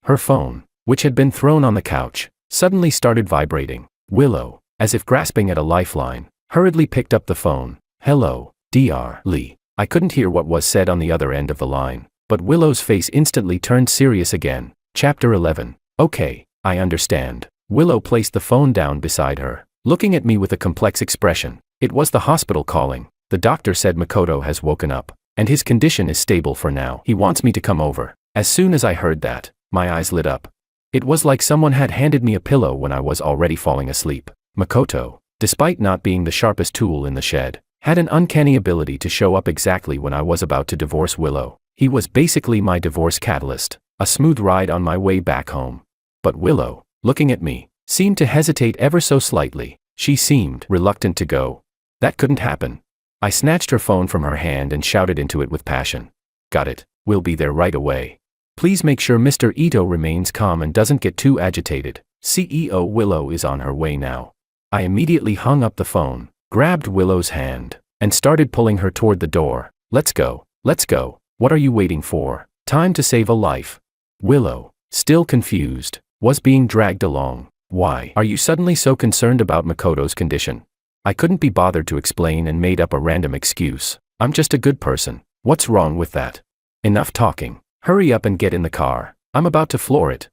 her phone, which had been thrown on the couch, suddenly started vibrating. Willow, as if grasping at a lifeline, hurriedly picked up the phone. Hello, Dr. Lee. I couldn't hear what was said on the other end of the line, but Willow's face instantly turned serious again. Chapter 11. Okay, I understand. Willow placed the phone down beside her, looking at me with a complex expression. It was the hospital calling. The doctor said Makoto has woken up, and his condition is stable for now. He wants me to come over. As soon as I heard that, my eyes lit up. It was like someone had handed me a pillow when I was already falling asleep. Makoto, despite not being the sharpest tool in the shed, had an uncanny ability to show up exactly when I was about to divorce Willow. He was basically my divorce catalyst, a smooth ride on my way back home. But Willow, looking at me, seemed to hesitate ever so slightly. She seemed reluctant to go. That couldn't happen. I snatched her phone from her hand and shouted into it with passion. Got it, we'll be there right away. Please make sure Mr. Ito remains calm and doesn't get too agitated. CEO Willow is on her way now. I immediately hung up the phone, grabbed Willow's hand, and started pulling her toward the door. Let's go, let's go. What are you waiting for? Time to save a life. Willow, still confused, was being dragged along. Why are you suddenly so concerned about Makoto's condition? I couldn't be bothered to explain and made up a random excuse. I'm just a good person. What's wrong with that? Enough talking. Hurry up and get in the car. I'm about to floor it.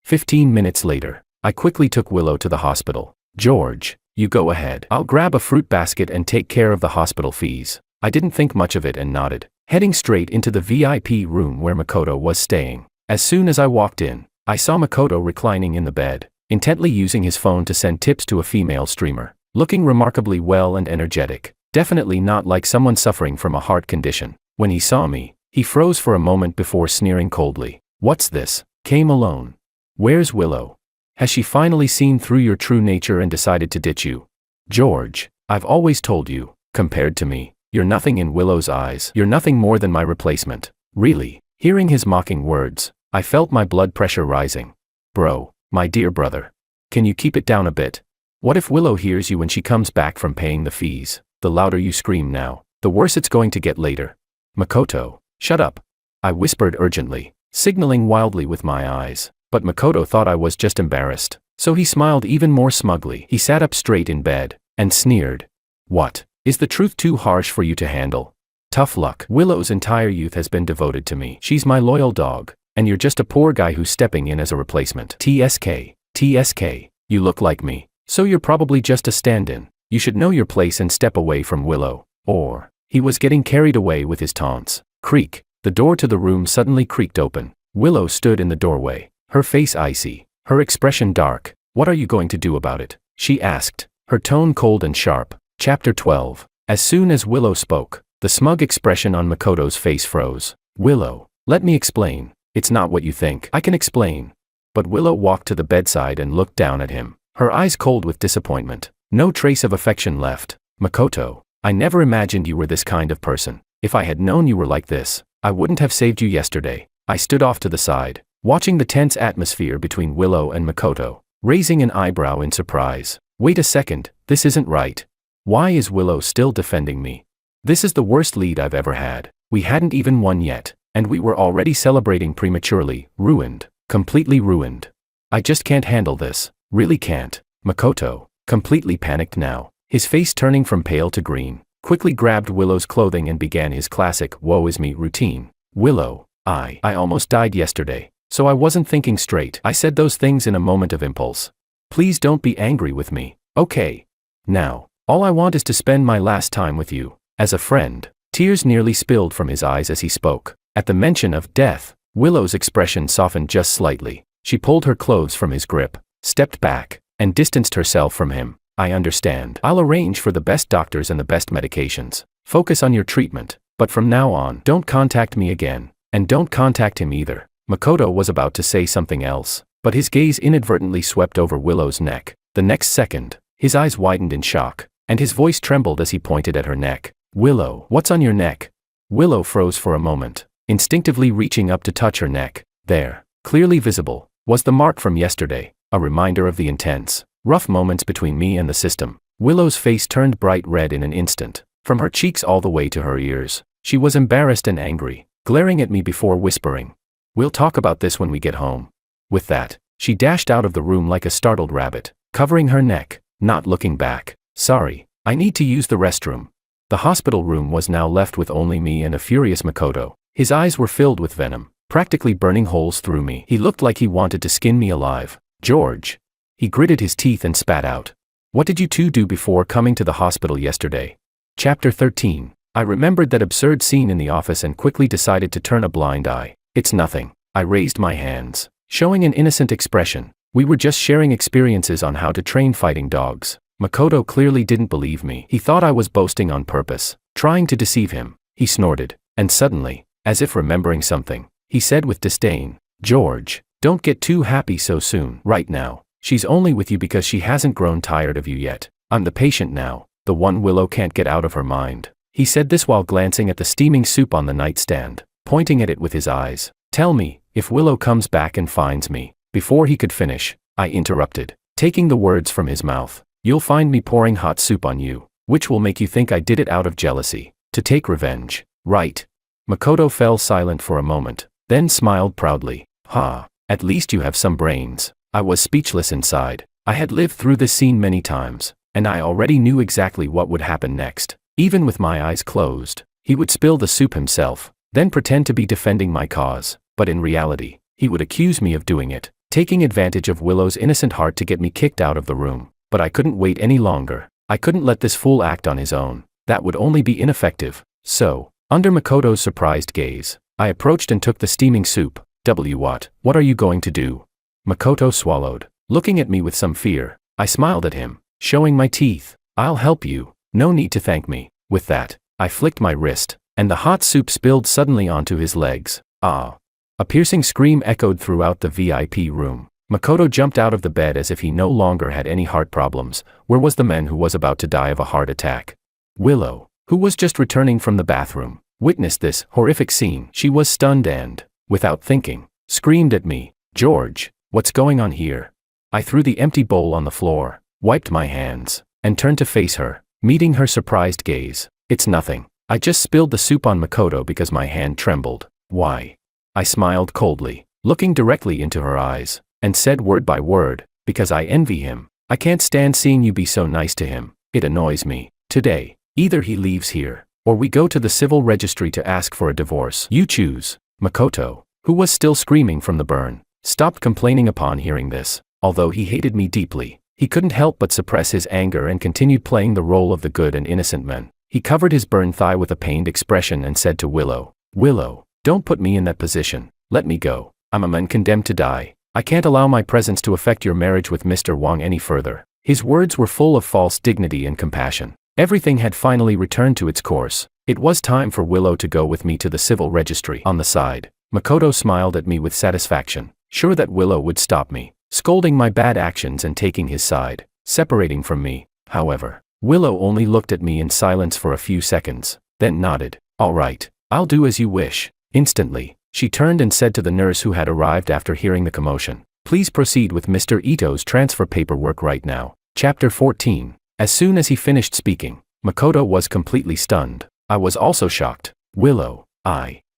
15 minutes later, I quickly took Willow to the hospital. George, you go ahead. I'll grab a fruit basket and take care of the hospital fees. I didn't think much of it and nodded, heading straight into the VIP room where Makoto was staying. As soon as I walked in, I saw Makoto reclining in the bed, intently using his phone to send tips to a female streamer, looking remarkably well and energetic, definitely not like someone suffering from a heart condition. When he saw me, he froze for a moment before sneering coldly. What's this? Came alone. Where's Willow? Has she finally seen through your true nature and decided to ditch you? George, I've always told you, compared to me, you're nothing in Willow's eyes. You're nothing more than my replacement. Really? Hearing his mocking words, I felt my blood pressure rising. Bro, my dear brother, can you keep it down a bit? What if Willow hears you when she comes back from paying the fees? The louder you scream now, the worse it's going to get later. Makoto, shut up. I whispered urgently, signaling wildly with my eyes. But Makoto thought I was just embarrassed, so he smiled even more smugly. He sat up straight in bed and sneered. What? Is the truth too harsh for you to handle? Tough luck. Willow's entire youth has been devoted to me. She's my loyal dog, and you're just a poor guy who's stepping in as a replacement. TSK, you look like me, so you're probably just a stand-in. You should know your place and step away from Willow. Or, he was getting carried away with his taunts. Creak. The door to the room suddenly creaked open. Willow stood in the doorway, her face icy, her expression dark. What are you going to do about it? She asked, her tone cold and sharp. Chapter 12. As soon as Willow spoke, the smug expression on Makoto's face froze. Willow, let me explain. It's not what you think. I can explain. But Willow walked to the bedside and looked down at him, her eyes cold with disappointment. No trace of affection left. Makoto, I never imagined you were this kind of person. If I had known you were like this, I wouldn't have saved you yesterday. I stood off to the side, watching the tense atmosphere between Willow and Makoto, raising an eyebrow in surprise. Wait a second, this isn't right. Why is Willow still defending me? This is the worst lead I've ever had. We hadn't even won yet, and we were already celebrating prematurely. Ruined. Completely ruined. I just can't handle this. Really can't. Makoto, completely panicked now, his face turning from pale to green, quickly grabbed Willow's clothing and began his classic woe is me routine. Willow, I almost died yesterday, so I wasn't thinking straight. I said those things in a moment of impulse. Please don't be angry with me, okay? Now, all I want is to spend my last time with you, as a friend. Tears nearly spilled from his eyes as he spoke. At the mention of death, Willow's expression softened just slightly. She pulled her clothes from his grip, stepped back, and distanced herself from him. I understand. I'll arrange for the best doctors and the best medications. Focus on your treatment, but from now on, don't contact me again, and don't contact him either. Makoto was about to say something else, but his gaze inadvertently swept over Willow's neck. The next second, his eyes widened in shock, and his voice trembled as he pointed at her neck. Willow, what's on your neck? Willow froze for a moment, instinctively reaching up to touch her neck. There, clearly visible, was the mark from yesterday, a reminder of the intense, rough moments between me and the system. Willow's face turned bright red in an instant, from her cheeks all the way to her ears. She was embarrassed and angry, glaring at me before whispering, "We'll talk about this when we get home." With that, she dashed out of the room like a startled rabbit, covering her neck, not looking back. Sorry, I need to use the restroom. The hospital room was now left with only me and a furious Makoto. His eyes were filled with venom, practically burning holes through me. He looked like he wanted to skin me alive. George. He gritted his teeth and spat out. What did you two do before coming to the hospital yesterday? Chapter 13. I remembered that absurd scene in the office and quickly decided to turn a blind eye. It's nothing. I raised my hands, showing an innocent expression. We were just sharing experiences on how to train fighting dogs. Makoto clearly didn't believe me. He thought I was boasting on purpose, trying to deceive him. He snorted, and suddenly, as if remembering something, he said with disdain, "George, don't get too happy so soon. Right now, she's only with you because she hasn't grown tired of you yet. I'm the patient now, the one Willow can't get out of her mind." He said this while glancing at the steaming soup on the nightstand, pointing at it with his eyes. "Tell me, if Willow comes back and finds me." Before he could finish, I interrupted, taking the words from his mouth. "You'll find me pouring hot soup on you, which will make you think I did it out of jealousy, to take revenge, right?" Makoto fell silent for a moment, then smiled proudly. "Ha, at least you have some brains." I was speechless inside. I had lived through this scene many times, and I already knew exactly what would happen next. Even with my eyes closed, he would spill the soup himself, then pretend to be defending my cause, but in reality, he would accuse me of doing it, taking advantage of Willow's innocent heart to get me kicked out of the room. But I couldn't wait any longer. I couldn't let this fool act on his own. That would only be ineffective. So, under Makoto's surprised gaze, I approached and took the steaming soup. What are you going to do?" Makoto swallowed, looking at me with some fear. I smiled at him, showing my teeth. "I'll help you. No need to thank me." With that, I flicked my wrist, and the hot soup spilled suddenly onto his legs. Ah! A piercing scream echoed throughout the VIP room. Makoto jumped out of the bed as if he no longer had any heart problems. Where was the man who was about to die of a heart attack? Willow, who was just returning from the bathroom, witnessed this horrific scene. She was stunned and, without thinking, screamed at me, "George, what's going on here?" I threw the empty bowl on the floor, wiped my hands, and turned to face her, meeting her surprised gaze. "It's nothing. I just spilled the soup on Makoto because my hand trembled." "Why? I smiled coldly, looking directly into her eyes, and said word by word, because I envy him. I can't stand seeing you be so nice to him. It annoys me. Today, either he leaves here, or we go to the civil registry to ask for a divorce. You choose. Makoto, who was still screaming from the burn, stopped complaining upon hearing this. Although he hated me deeply, he couldn't help but suppress his anger and continued playing the role of the good and innocent man. He covered his burned thigh with a pained expression and said to Willow, "Willow, don't put me in that position. Let me go. I'm a man condemned to die. I can't allow my presence to affect your marriage with Mr. Wang any further." His words were full of false dignity and compassion. Everything had finally returned to its course. It was time for Willow to go with me to the civil registry. On the side, Makoto smiled at me with satisfaction, sure that Willow would stop me, scolding my bad actions and taking his side. Separating from me, however, Willow only looked at me in silence for a few seconds, then nodded. "All right, I'll do as you wish." Instantly, she turned and said to the nurse who had arrived after hearing the commotion, "Please proceed with Mr. Ito's transfer paperwork right now." Chapter 14. As soon as he finished speaking, Makoto was completely stunned. I was also shocked.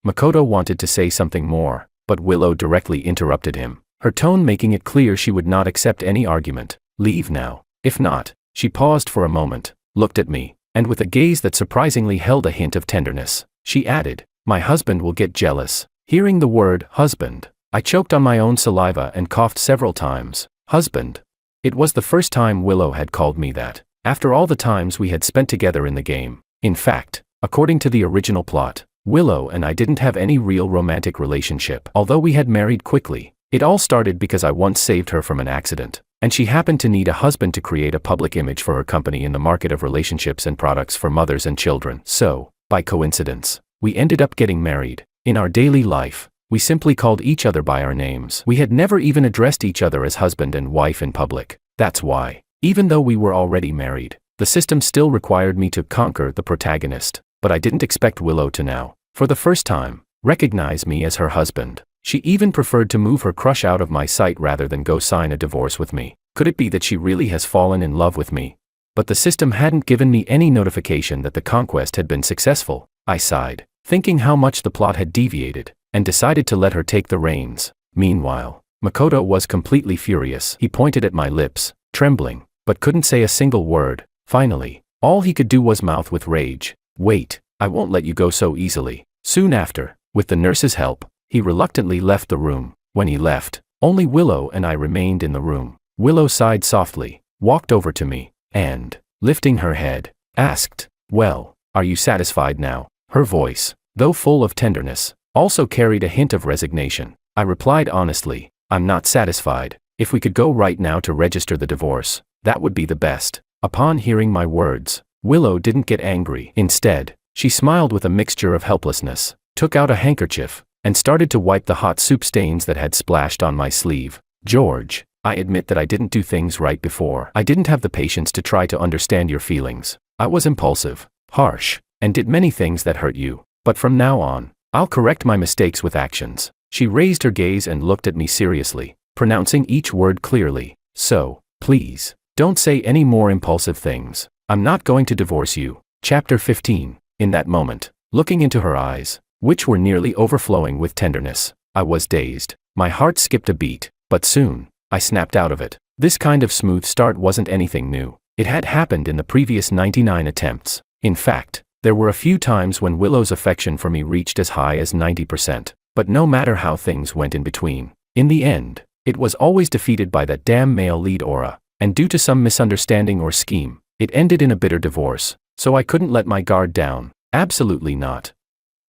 Makoto wanted to say something more, but Willow directly interrupted him, her tone making it clear she would not accept any argument. "Leave now. If not." She paused for a moment, looked at me, and with a gaze that surprisingly held a hint of tenderness, she added, "My husband will get jealous." Hearing the word husband, I choked on my own saliva and coughed several times. Husband. It was the first time Willow had called me that, after all the times we had spent together in the game. In fact, according to the original plot, Willow and I didn't have any real romantic relationship. Although we had married quickly, it all started because I once saved her from an accident, and she happened to need a husband to create a public image for her company in the market of relationships and products for mothers and children. So, by coincidence, we ended up getting married. In our daily life, we simply called each other by our names. We had never even addressed each other as husband and wife in public. That's why, even though we were already married, the system still required me to conquer the protagonist. But I didn't expect Willow to now, for the first time, recognize me as her husband. She even preferred to move her crush out of my sight rather than go sign a divorce with me. Could it be that she really has fallen in love with me? But the system hadn't given me any notification that the conquest had been successful. I sighed, thinking how much the plot had deviated, and decided to let her take the reins. Meanwhile, Makoto was completely furious. He pointed at my lips, trembling, but couldn't say a single word. Finally, all he could do was mouth with rage, "Wait, I won't let you go so easily." Soon after, with the nurse's help, he reluctantly left the room. When he left, only Willow and I remained in the room. Willow sighed softly, walked over to me, and, lifting her head, asked, "Well, are you satisfied now?" Her voice, though full of tenderness, also carried a hint of resignation. I replied honestly, "I'm not satisfied. If we could go right now to register the divorce, that would be the best." Upon hearing my words, Willow didn't get angry. Instead, she smiled with a mixture of helplessness, took out a handkerchief, and started to wipe the hot soup stains that had splashed on my sleeve. "George, I admit that I didn't do things right before. I didn't have the patience to try to understand your feelings. I was impulsive, harsh, and did many things that hurt you. But from now on, I'll correct my mistakes with actions." She raised her gaze and looked at me seriously, pronouncing each word clearly. "So, please, don't say any more impulsive things. I'm not going to divorce you." Chapter 15. In that moment, looking into her eyes, which were nearly overflowing with tenderness, I was dazed. My heart skipped a beat, but soon, I snapped out of it. This kind of smooth start wasn't anything new. It had happened in the previous 99 attempts. In fact, there were a few times when Willow's affection for me reached as high as 90%. But no matter how things went in between, in the end, it was always defeated by that damn male lead aura, and due to some misunderstanding or scheme, it ended in a bitter divorce. So I couldn't let my guard down. Absolutely not.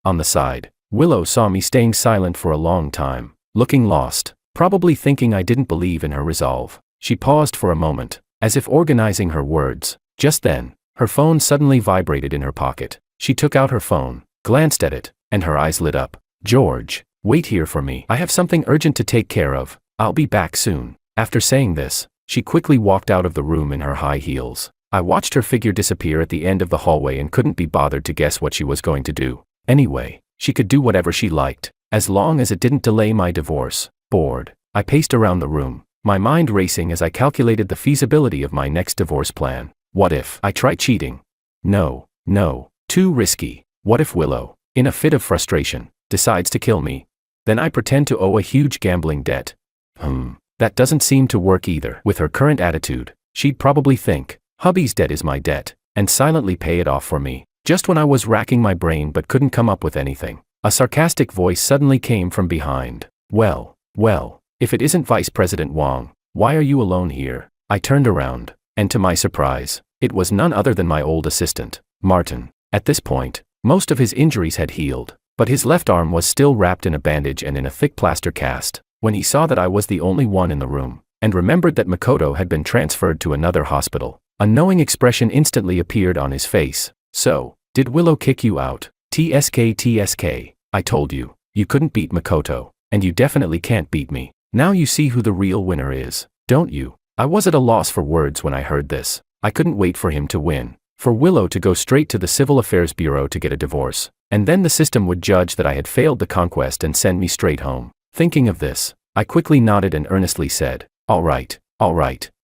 On the side, Willow saw me staying silent for a long time, looking lost, probably thinking I didn't believe in her resolve. She paused for a moment, as if organizing her words. Just then, her phone suddenly vibrated in her pocket. She took out her phone, glanced at it, and her eyes lit up. "George, wait here for me. I have something urgent to take care of. I'll be back soon." After saying this, she quickly walked out of the room in her high heels. I watched her figure disappear at the end of the hallway and couldn't be bothered to guess what she was going to do. Anyway, she could do whatever she liked, as long as it didn't delay my divorce. Bored, I paced around the room, my mind racing as I calculated the feasibility of my next divorce plan. What if I try cheating? No, too risky. What if Willow, in a fit of frustration, decides to kill me? Then I pretend to owe a huge gambling debt. That doesn't seem to work either. With her current attitude, she'd probably think, hubby's debt is my debt, and silently pay it off for me. Just when I was racking my brain but couldn't come up with anything, a sarcastic voice suddenly came from behind. Well, if it isn't Vice President Wang, why are you alone here? I turned around, and to my surprise, it was none other than my old assistant, Martin. At this point, most of his injuries had healed, but his left arm was still wrapped in a bandage and in a thick plaster cast. When he saw that I was the only one in the room, and remembered that Makoto had been transferred to another hospital, a knowing expression instantly appeared on his face. So, did Willow kick you out? TSK, I told you, you couldn't beat Makoto, and you definitely can't beat me. Now you see who the real winner is, don't you? I was at a loss for words when I heard this. I couldn't wait for him to win, for Willow to go straight to the Civil Affairs Bureau to get a divorce, and then the system would judge that I had failed the conquest and send me straight home. Thinking of this, I quickly nodded and earnestly said, all right,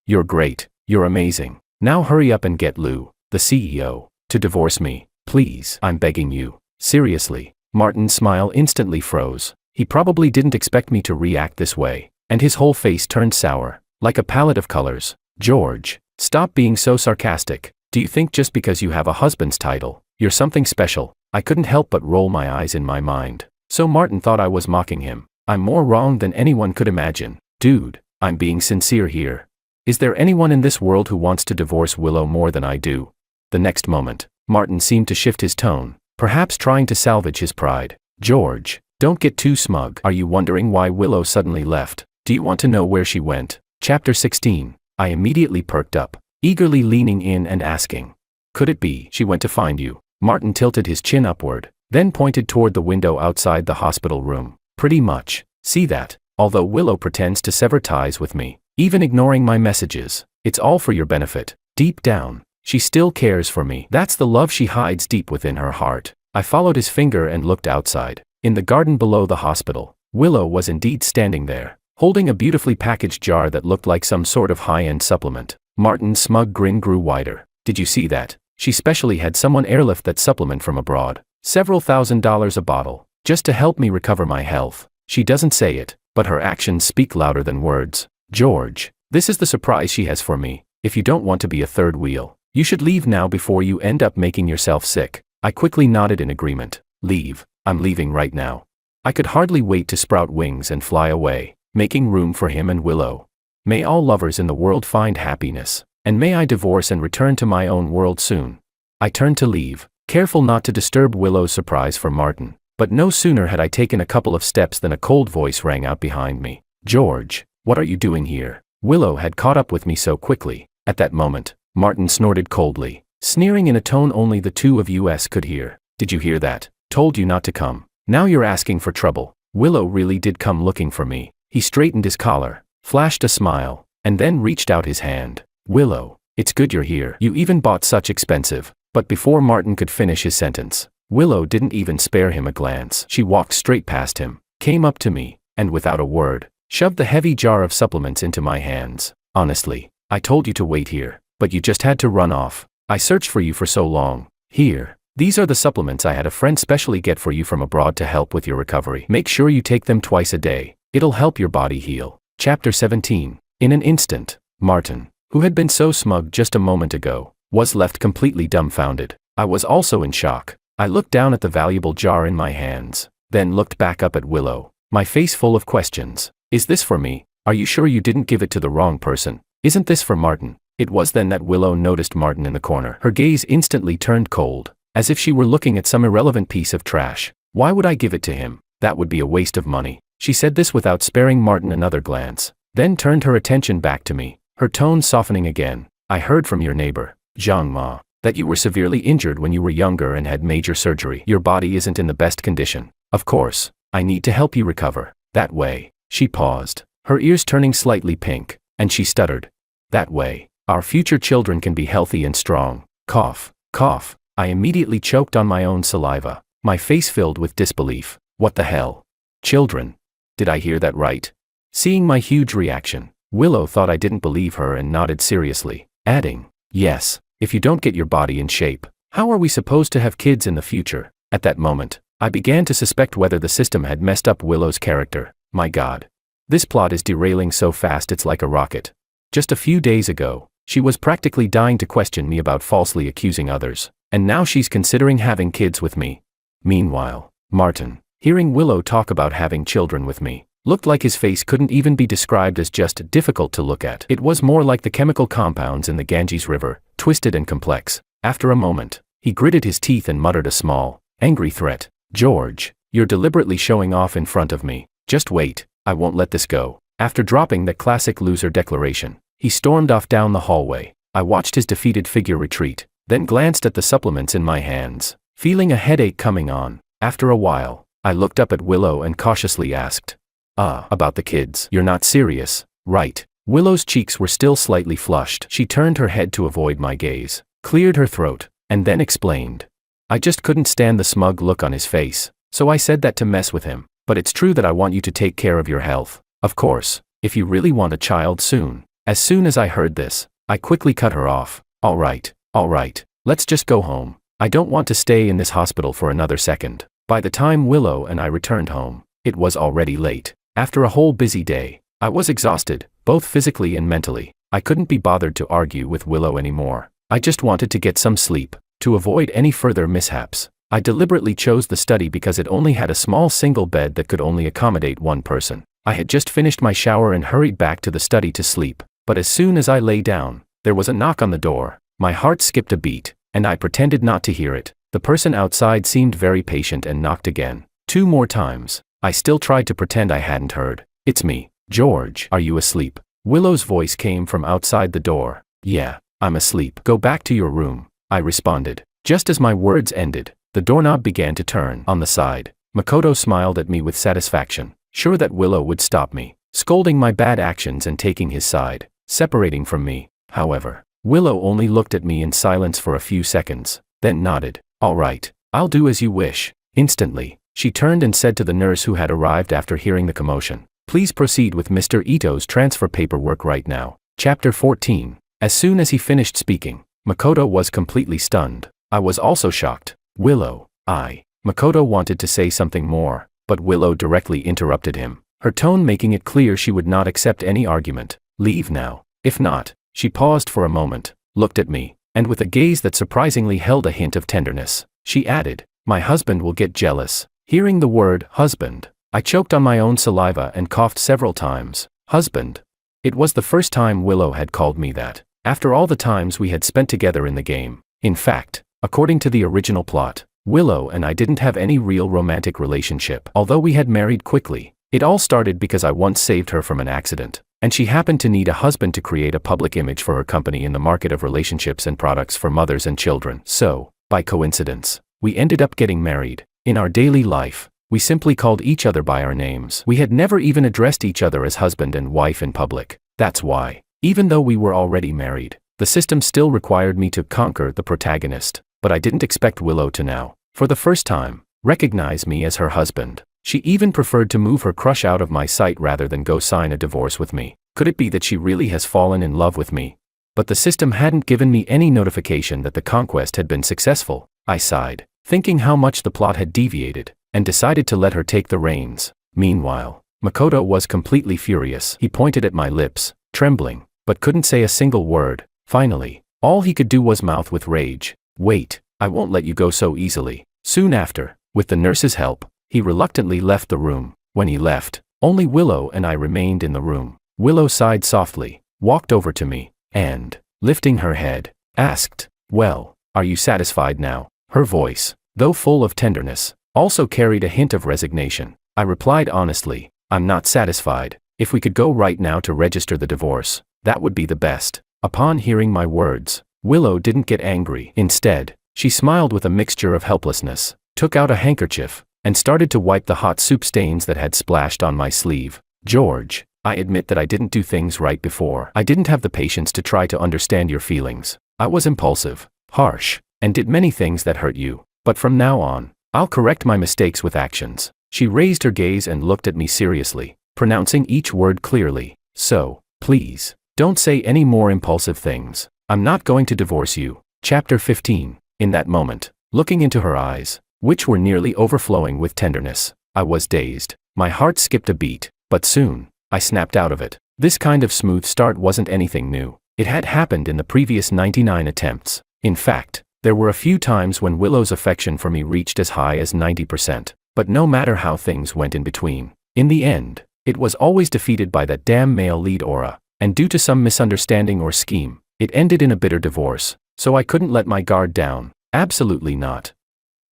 you're great, you're amazing. Now hurry up and get Lou, the CEO, to divorce me, please. I'm begging you. Seriously. Martin's smile instantly froze. He probably didn't expect me to react this way, and his whole face turned sour, like a palette of colors. George, stop being so sarcastic. Do you think just because you have a husband's title, you're something special? I couldn't help but roll my eyes in my mind. So Martin thought I was mocking him. I'm more wrong than anyone could imagine. Dude, I'm being sincere here. Is there anyone in this world who wants to divorce Willow more than I do? The next moment, Martin seemed to shift his tone, perhaps trying to salvage his pride. George, don't get too smug. Are you wondering why Willow suddenly left? Do you want to know where she went? Chapter 16. I immediately perked up, eagerly leaning in and asking. Could it be she went to find you? Martin tilted his chin upward, then pointed toward the window outside the hospital room. Pretty much. See that? Although Willow pretends to sever ties with me, even ignoring my messages, it's all for your benefit. Deep down, she still cares for me. That's the love she hides deep within her heart. I followed his finger and looked outside. In the garden below the hospital, Willow was indeed standing there, holding a beautifully packaged jar that looked like some sort of high-end supplement. Martin's smug grin grew wider. Did you see that? She specially had someone airlift that supplement from abroad. Several $1,000s a bottle, just to help me recover my health. She doesn't say it, but her actions speak louder than words. George, this is the surprise she has for me. If you don't want to be a third wheel, you should leave now before you end up making yourself sick. I quickly nodded in agreement. Leave. I'm leaving right now. I could hardly wait to sprout wings and fly away, making room for him and Willow. May all lovers in the world find happiness, and may I divorce and return to my own world soon. I turned to leave, careful not to disturb Willow's surprise for Martin. But no sooner had I taken a couple of steps than a cold voice rang out behind me. George, what are you doing here? Willow had caught up with me so quickly. At that moment, Martin snorted coldly, sneering in a tone only the two of us could hear. Did you hear that? Told you not to come. Now you're asking for trouble. Willow really did come looking for me. He straightened his collar, flashed a smile, and then reached out his hand. Willow, it's good you're here. You even bought such expensive. But before Martin could finish his sentence, Willow didn't even spare him a glance. She walked straight past him, came up to me, and without a word, shoved the heavy jar of supplements into my hands. Honestly, I told you to wait here, but you just had to run off. I searched for you for so long. Here, these are the supplements I had a friend specially get for you from abroad to help with your recovery. Make sure you take them twice a day. It'll help your body heal. Chapter 17. In an instant, Martin, who had been so smug just a moment ago, was left completely dumbfounded. I was also in shock. I looked down at the valuable jar in my hands, then looked back up at Willow, my face full of questions. Is this for me? Are you sure you didn't give it to the wrong person? Isn't this for Martin? It was then that Willow noticed Martin in the corner. Her gaze instantly turned cold, as if she were looking at some irrelevant piece of trash. Why would I give it to him? That would be a waste of money. She said this without sparing Martin another glance, then turned her attention back to me, her tone softening again. I heard from your neighbor, Zhang Ma, that you were severely injured when you were younger and had major surgery. Your body isn't in the best condition. Of course, I need to help you recover. That way. She paused, her ears turning slightly pink, and she stuttered. That way, our future children can be healthy and strong. Cough, cough. I immediately choked on my own saliva, my face filled with disbelief. What the hell? Children? Did I hear that right? Seeing my huge reaction, Willow thought I didn't believe her and nodded seriously, adding, yes. If you don't get your body in shape, how are we supposed to have kids in the future? At that moment, I began to suspect whether the system had messed up Willow's character. My God. This plot is derailing so fast it's like a rocket. Just a few days ago, she was practically dying to question me about falsely accusing others, and now she's considering having kids with me. Meanwhile, Martin, hearing Willow talk about having children with me, looked like his face couldn't even be described as just difficult to look at. It was more like the chemical compounds in the Ganges River, twisted and complex. After a moment, he gritted his teeth and muttered a small, angry threat. George, you're deliberately showing off in front of me. Just wait, I won't let this go. After dropping that classic loser declaration, he stormed off down the hallway. I watched his defeated figure retreat, then glanced at the supplements in my hands, feeling a headache coming on. After a while, I looked up at Willow and cautiously asked, about the kids. You're not serious, right? Willow's cheeks were still slightly flushed. She turned her head to avoid my gaze, cleared her throat, and then explained. I just couldn't stand the smug look on his face, so I said that to mess with him. But it's true that I want you to take care of your health. Of course, if you really want a child soon. As soon as I heard this, I quickly cut her off. All right, let's just go home. I don't want to stay in this hospital for another second. By the time Willow and I returned home, it was already late. After a whole busy day, I was exhausted, both physically and mentally. I couldn't be bothered to argue with Willow anymore. I just wanted to get some sleep, to avoid any further mishaps. I deliberately chose the study because it only had a small single bed that could only accommodate one person. I had just finished my shower and hurried back to the study to sleep, but as soon as I lay down, there was a knock on the door. My heart skipped a beat, and I pretended not to hear it. The person outside seemed very patient and knocked again. 2 more times. I still tried to pretend I hadn't heard. It's me. George, are you asleep? Willow's voice came from outside the door. Yeah, I'm asleep. Go back to your room, I responded. Just as my words ended, the doorknob began to turn on the side. Makoto smiled at me with satisfaction, sure that Willow would stop me, scolding my bad actions and taking his side, separating from me. However, Willow only looked at me in silence for a few seconds, then nodded. All right, I'll do as you wish. Instantly, she turned and said to the nurse who had arrived after hearing the commotion, please proceed with Mr. Ito's transfer paperwork right now. Chapter 14. As soon as he finished speaking, Makoto was completely stunned. I was also shocked. Willow, Makoto wanted to say something more, but Willow directly interrupted him, her tone making it clear she would not accept any argument. Leave now. If not, she paused for a moment, looked at me, and with a gaze that surprisingly held a hint of tenderness, she added, my husband will get jealous. Hearing the word husband, I choked on my own saliva and coughed several times. Husband. It was the first time Willow had called me that, after all the times we had spent together in the game. In fact, according to the original plot, Willow and I didn't have any real romantic relationship. Although we had married quickly, it all started because I once saved her from an accident, and she happened to need a husband to create a public image for her company in the market of relationships and products for mothers and children. So, by coincidence, we ended up getting married. In our daily life, we simply called each other by our names. We had never even addressed each other as husband and wife in public. That's why, even though we were already married, the system still required me to conquer the protagonist. But I didn't expect Willow to now, for the first time, recognize me as her husband. She even preferred to move her crush out of my sight rather than go sign a divorce with me. Could it be that she really has fallen in love with me? But the system hadn't given me any notification that the conquest had been successful. I sighed, thinking how much the plot had deviated, and decided to let her take the reins. Meanwhile, Makoto was completely furious. He pointed at my lips, trembling, but couldn't say a single word. Finally, all he could do was mouth with rage. Wait, I won't let you go so easily. Soon after, with the nurse's help, he reluctantly left the room. When he left, only Willow and I remained in the room. Willow sighed softly, walked over to me, and, lifting her head, asked, well, are you satisfied now? Her voice, though full of tenderness, also carried a hint of resignation. I replied honestly, I'm not satisfied. If we could go right now to register the divorce, that would be the best. Upon hearing my words, Willow didn't get angry. Instead, she smiled with a mixture of helplessness, took out a handkerchief, and started to wipe the hot soup stains that had splashed on my sleeve. George, I admit that I didn't do things right before. I didn't have the patience to try to understand your feelings. I was impulsive, harsh, and did many things that hurt you. But from now on, I'll correct my mistakes with actions. She raised her gaze and looked at me seriously, pronouncing each word clearly. So, please, don't say any more impulsive things. I'm not going to divorce you. Chapter 15. In that moment, looking into her eyes, which were nearly overflowing with tenderness. I was dazed. My heart skipped a beat, but soon, I snapped out of it. This kind of smooth start wasn't anything new. It had happened in the previous 99 attempts. In fact, there were a few times when Willow's affection for me reached as high as 90%. But no matter how things went in between, in the end, it was always defeated by that damn male lead aura, and due to some misunderstanding or scheme, it ended in a bitter divorce. So I couldn't let my guard down. Absolutely not.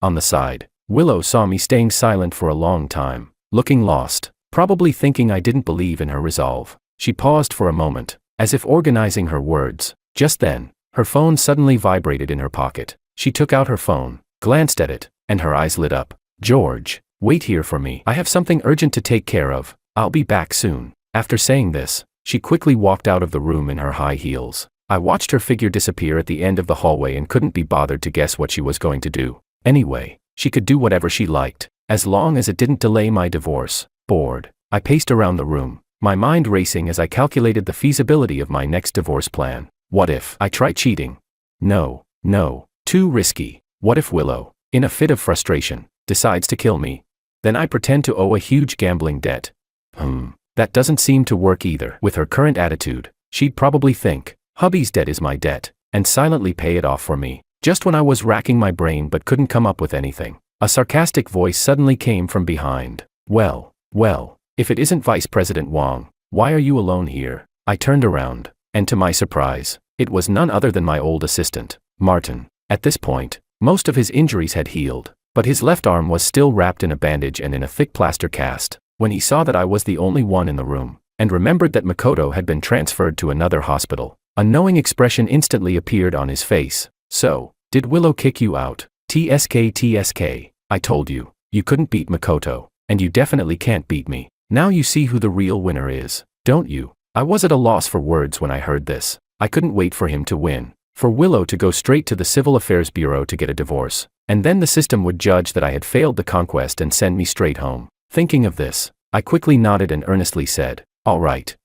On the side, Willow saw me staying silent for a long time, looking lost, probably thinking I didn't believe in her resolve. She paused for a moment, as if organizing her words. Just then, her phone suddenly vibrated in her pocket. She took out her phone, glanced at it, and her eyes lit up. "George, wait here for me. I have something urgent to take care of. I'll be back soon." After saying this, she quickly walked out of the room in her high heels. I watched her figure disappear at the end of the hallway and couldn't be bothered to guess what she was going to do. Anyway, she could do whatever she liked, as long as it didn't delay my divorce. Bored, I paced around the room, my mind racing as I calculated the feasibility of my next divorce plan. What if I try cheating? No, too risky. What if Willow, in a fit of frustration, decides to kill me? Then I pretend to owe a huge gambling debt. That doesn't seem to work either. With her current attitude, she'd probably think, hubby's debt is my debt, and silently pay it off for me. Just when I was racking my brain but couldn't come up with anything, a sarcastic voice suddenly came from behind. Well, if it isn't Vice President Wong, why are you alone here? I turned around, and to my surprise, it was none other than my old assistant, Martin. At this point, most of his injuries had healed, but his left arm was still wrapped in a bandage and in a thick plaster cast. When he saw that I was the only one in the room, and remembered that Makoto had been transferred to another hospital, a knowing expression instantly appeared on his face. "So, did Willow kick you out?" TSK. "I told you, you couldn't beat Makoto, and you definitely can't beat me. Now you see who the real winner is, don't you?" I was at a loss for words when I heard this. I couldn't wait for him to win, for Willow to go straight to the Civil Affairs Bureau to get a divorce, and then the system would judge that I had failed the conquest and send me straight home. Thinking of this, I quickly nodded and earnestly said, all right,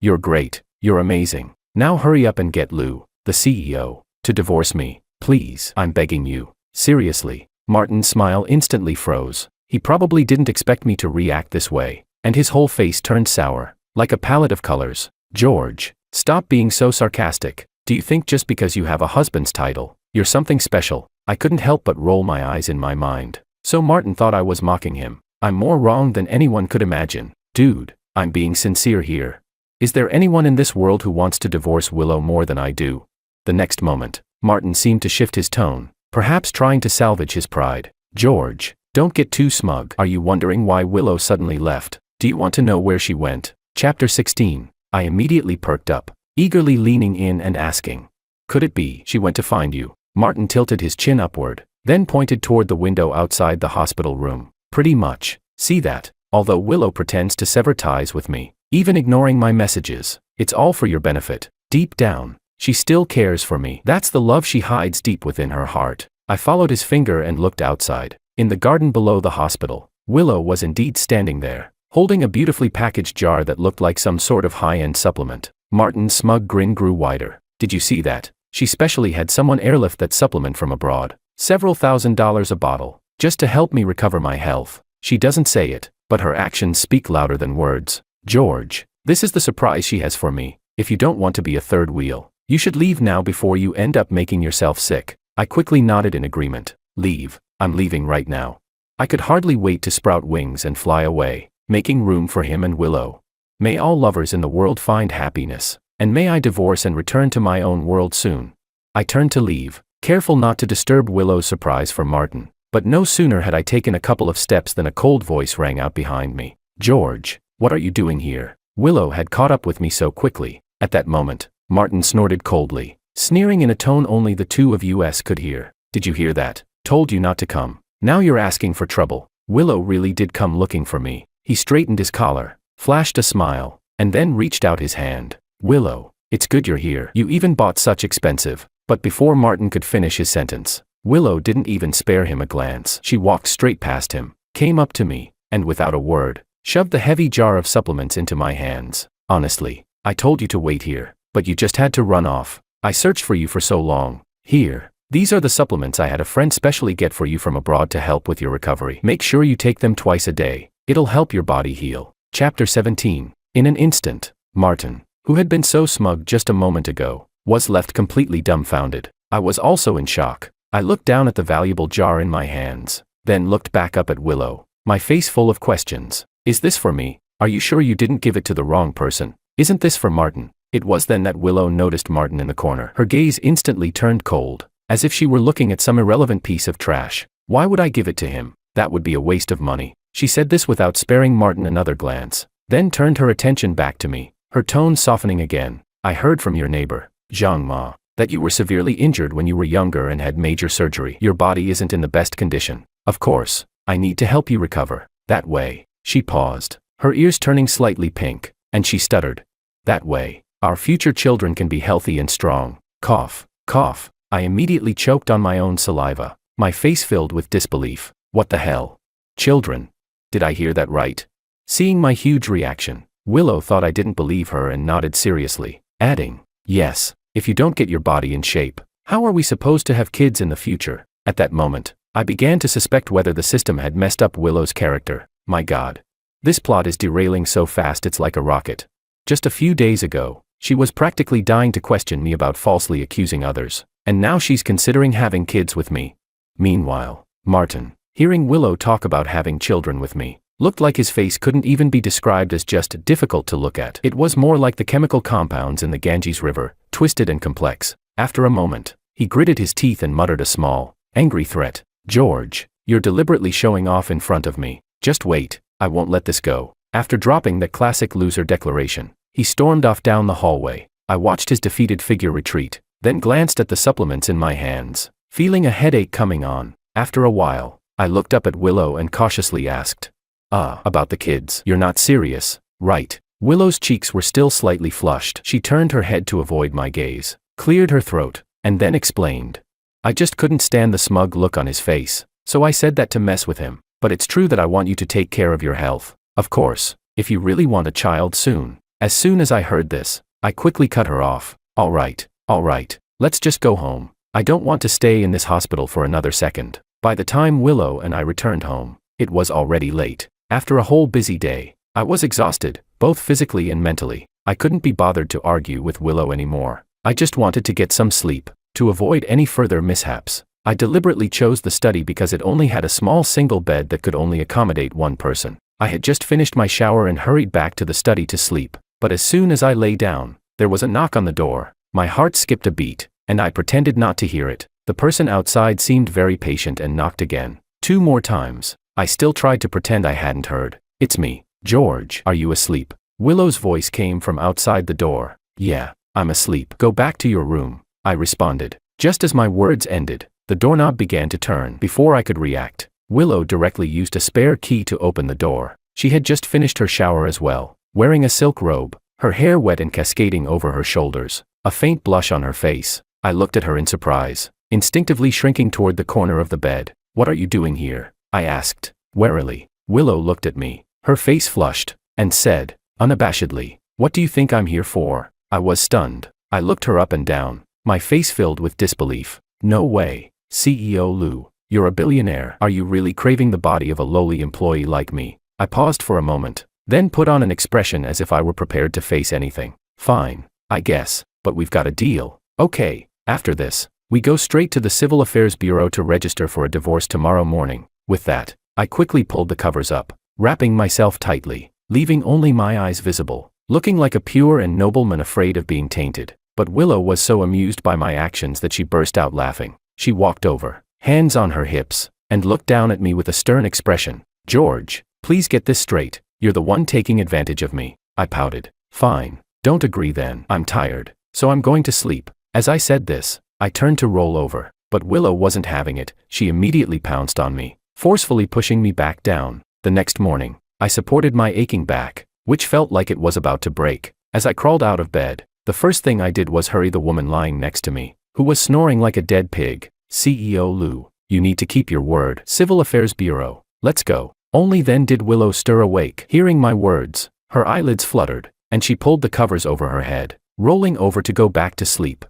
you're great, you're amazing. Now hurry up and get Lou, the CEO, to divorce me, please. I'm begging you. Seriously." Martin's smile instantly froze. He probably didn't expect me to react this way, and his whole face turned sour, like a palette of colors. "George, stop being so sarcastic. Do you think just because you have a husband's title, you're something special?" I couldn't help but roll my eyes in my mind. So Martin thought I was mocking him. I'm more wrong than anyone could imagine. Dude, I'm being sincere here. Is there anyone in this world who wants to divorce Willow more than I do? The next moment, Martin seemed to shift his tone, perhaps trying to salvage his pride. "George, don't get too smug. Are you wondering why Willow suddenly left? Do you want to know where she went?" Chapter 16. I immediately perked up, eagerly leaning in and asking, "Could it be she went to find you?" Martin tilted his chin upward, then pointed toward the window outside the hospital room. "Pretty much. See that? Although Willow pretends to sever ties with me, even ignoring my messages, it's all for your benefit. Deep down, she still cares for me. That's the love she hides deep within her heart." I followed his finger and looked outside. In the garden below the hospital, Willow was indeed standing there, holding a beautifully packaged jar that looked like some sort of high-end supplement. Martin's smug grin grew wider. "Did you see that? She specially had someone airlift that supplement from abroad. Several $1,000s a bottle, just to help me recover my health." She doesn't say it, but her actions speak louder than words. "George, this is the surprise she has for me. If you don't want to be a third wheel, you should leave now before you end up making yourself sick." I quickly nodded in agreement. "Leave? I'm leaving right now." I could hardly wait to sprout wings and fly away, making room for him and Willow. May all lovers in the world find happiness, and may I divorce and return to my own world soon. I turned to leave, careful not to disturb Willow's surprise for Martin. But no sooner had I taken a couple of steps than a cold voice rang out behind me. "George, what are you doing here?" Willow had caught up with me so quickly. At that moment, Martin snorted coldly, sneering in a tone only the two of us could hear. "Did you hear that? Told you not to come. Now you're asking for trouble." Willow really did come looking for me. He straightened his collar, flashed a smile, and then reached out his hand. "Willow, it's good you're here. You even bought such expensive." But before Martin could finish his sentence, Willow didn't even spare him a glance. She walked straight past him, came up to me, and without a word, shoved the heavy jar of supplements into my hands. "Honestly, I told you to wait here, but you just had to run off. I searched for you for so long. Here." These are the supplements I had a friend specially get for you from abroad to help with your recovery. Make sure you take them twice a day. It'll help your body heal. Chapter 17. In an instant, Martin, who had been so smug just a moment ago, was left completely dumbfounded. I was also in shock. I looked down at the valuable jar in my hands, then looked back up at Willow, my face full of questions. Is this for me? Are you sure you didn't give it to the wrong person? Isn't this for Martin? It was then that Willow noticed Martin in the corner. Her gaze instantly turned cold, as if she were looking at some irrelevant piece of trash. Why would I give it to him? That would be a waste of money. She said this without sparing Martin another glance, then turned her attention back to me, her tone softening again. I heard from your neighbor, Zhang Ma, that you were severely injured when you were younger and had major surgery. Your body isn't in the best condition. Of course, I need to help you recover. That way. She paused, her ears turning slightly pink, and she stuttered. That way, our future children can be healthy and strong. Cough, cough. I immediately choked on my own saliva, my face filled with disbelief. What the hell? Children? Did I hear that right? Seeing my huge reaction, Willow thought I didn't believe her and nodded seriously, adding, yes, if you don't get your body in shape, how are we supposed to have kids in the future? At that moment, I began to suspect whether the system had messed up Willow's character. My God. This plot is derailing so fast it's like a rocket. Just a few days ago, she was practically dying to question me about falsely accusing others, and now she's considering having kids with me. Meanwhile, Martin, hearing Willow talk about having children with me, looked like his face couldn't even be described as just difficult to look at. It was more like the chemical compounds in the Ganges River, twisted and complex. After a moment, he gritted his teeth and muttered a small, angry threat. George, you're deliberately showing off in front of me. Just wait, I won't let this go. After dropping that classic loser declaration, he stormed off down the hallway. I watched his defeated figure retreat, then glanced at the supplements in my hands, feeling a headache coming on. After a while, I looked up at Willow and cautiously asked, about the kids. You're not serious, right? Willow's cheeks were still slightly flushed. She turned her head to avoid my gaze, cleared her throat, and then explained. I just couldn't stand the smug look on his face, so I said that to mess with him. But it's true that I want you to take care of your health. Of course, if you really want a child soon. As soon as I heard this, I quickly cut her off. All right, let's just go home. I don't want to stay in this hospital for another second. By the time Willow and I returned home, it was already late. After a whole busy day, I was exhausted, both physically and mentally. I couldn't be bothered to argue with Willow anymore. I just wanted to get some sleep, to avoid any further mishaps. I deliberately chose the study because it only had a small single bed that could only accommodate one person. I had just finished my shower and hurried back to the study to sleep, but as soon as I lay down, there was a knock on the door. My heart skipped a beat, and I pretended not to hear it. The person outside seemed very patient and knocked again. 2 more times. I still tried to pretend I hadn't heard. It's me. George, are you asleep? Willow's voice came from outside the door. Yeah, I'm asleep. Go back to your room, I responded. Just as my words ended, the doorknob began to turn. Before I could react, Willow directly used a spare key to open the door. She had just finished her shower as well, wearing a silk robe, her hair wet and cascading over her shoulders, a faint blush on her face. I looked at her in surprise, instinctively shrinking toward the corner of the bed. What are you doing here? I asked, warily. Willow looked at me, her face flushed, and said, unabashedly, what do you think I'm here for? I was stunned. I looked her up and down, my face filled with disbelief. No way, CEO Lu, you're a billionaire. Are you really craving the body of a lowly employee like me? I paused for a moment, then put on an expression as if I were prepared to face anything. Fine, I guess, but we've got a deal. Okay, after this, we go straight to the Civil Affairs Bureau to register for a divorce tomorrow morning. With that, I quickly pulled the covers up, wrapping myself tightly, leaving only my eyes visible, looking like a pure and nobleman afraid of being tainted. But Willow was so amused by my actions that she burst out laughing. She walked over, hands on her hips, and looked down at me with a stern expression. George, please get this straight. You're the one taking advantage of me. I pouted. Fine, don't agree then. I'm tired, so I'm going to sleep. As I said this, I turned to roll over, but Willow wasn't having it. She immediately pounced on me, forcefully pushing me back down. The next morning, I supported my aching back, which felt like it was about to break. As I crawled out of bed, the first thing I did was hurry the woman lying next to me, who was snoring like a dead pig. CEO Lu, you need to keep your word. Civil Affairs Bureau, let's go. Only then did Willow stir awake. Hearing my words, her eyelids fluttered, and she pulled the covers over her head, rolling over to go back to sleep.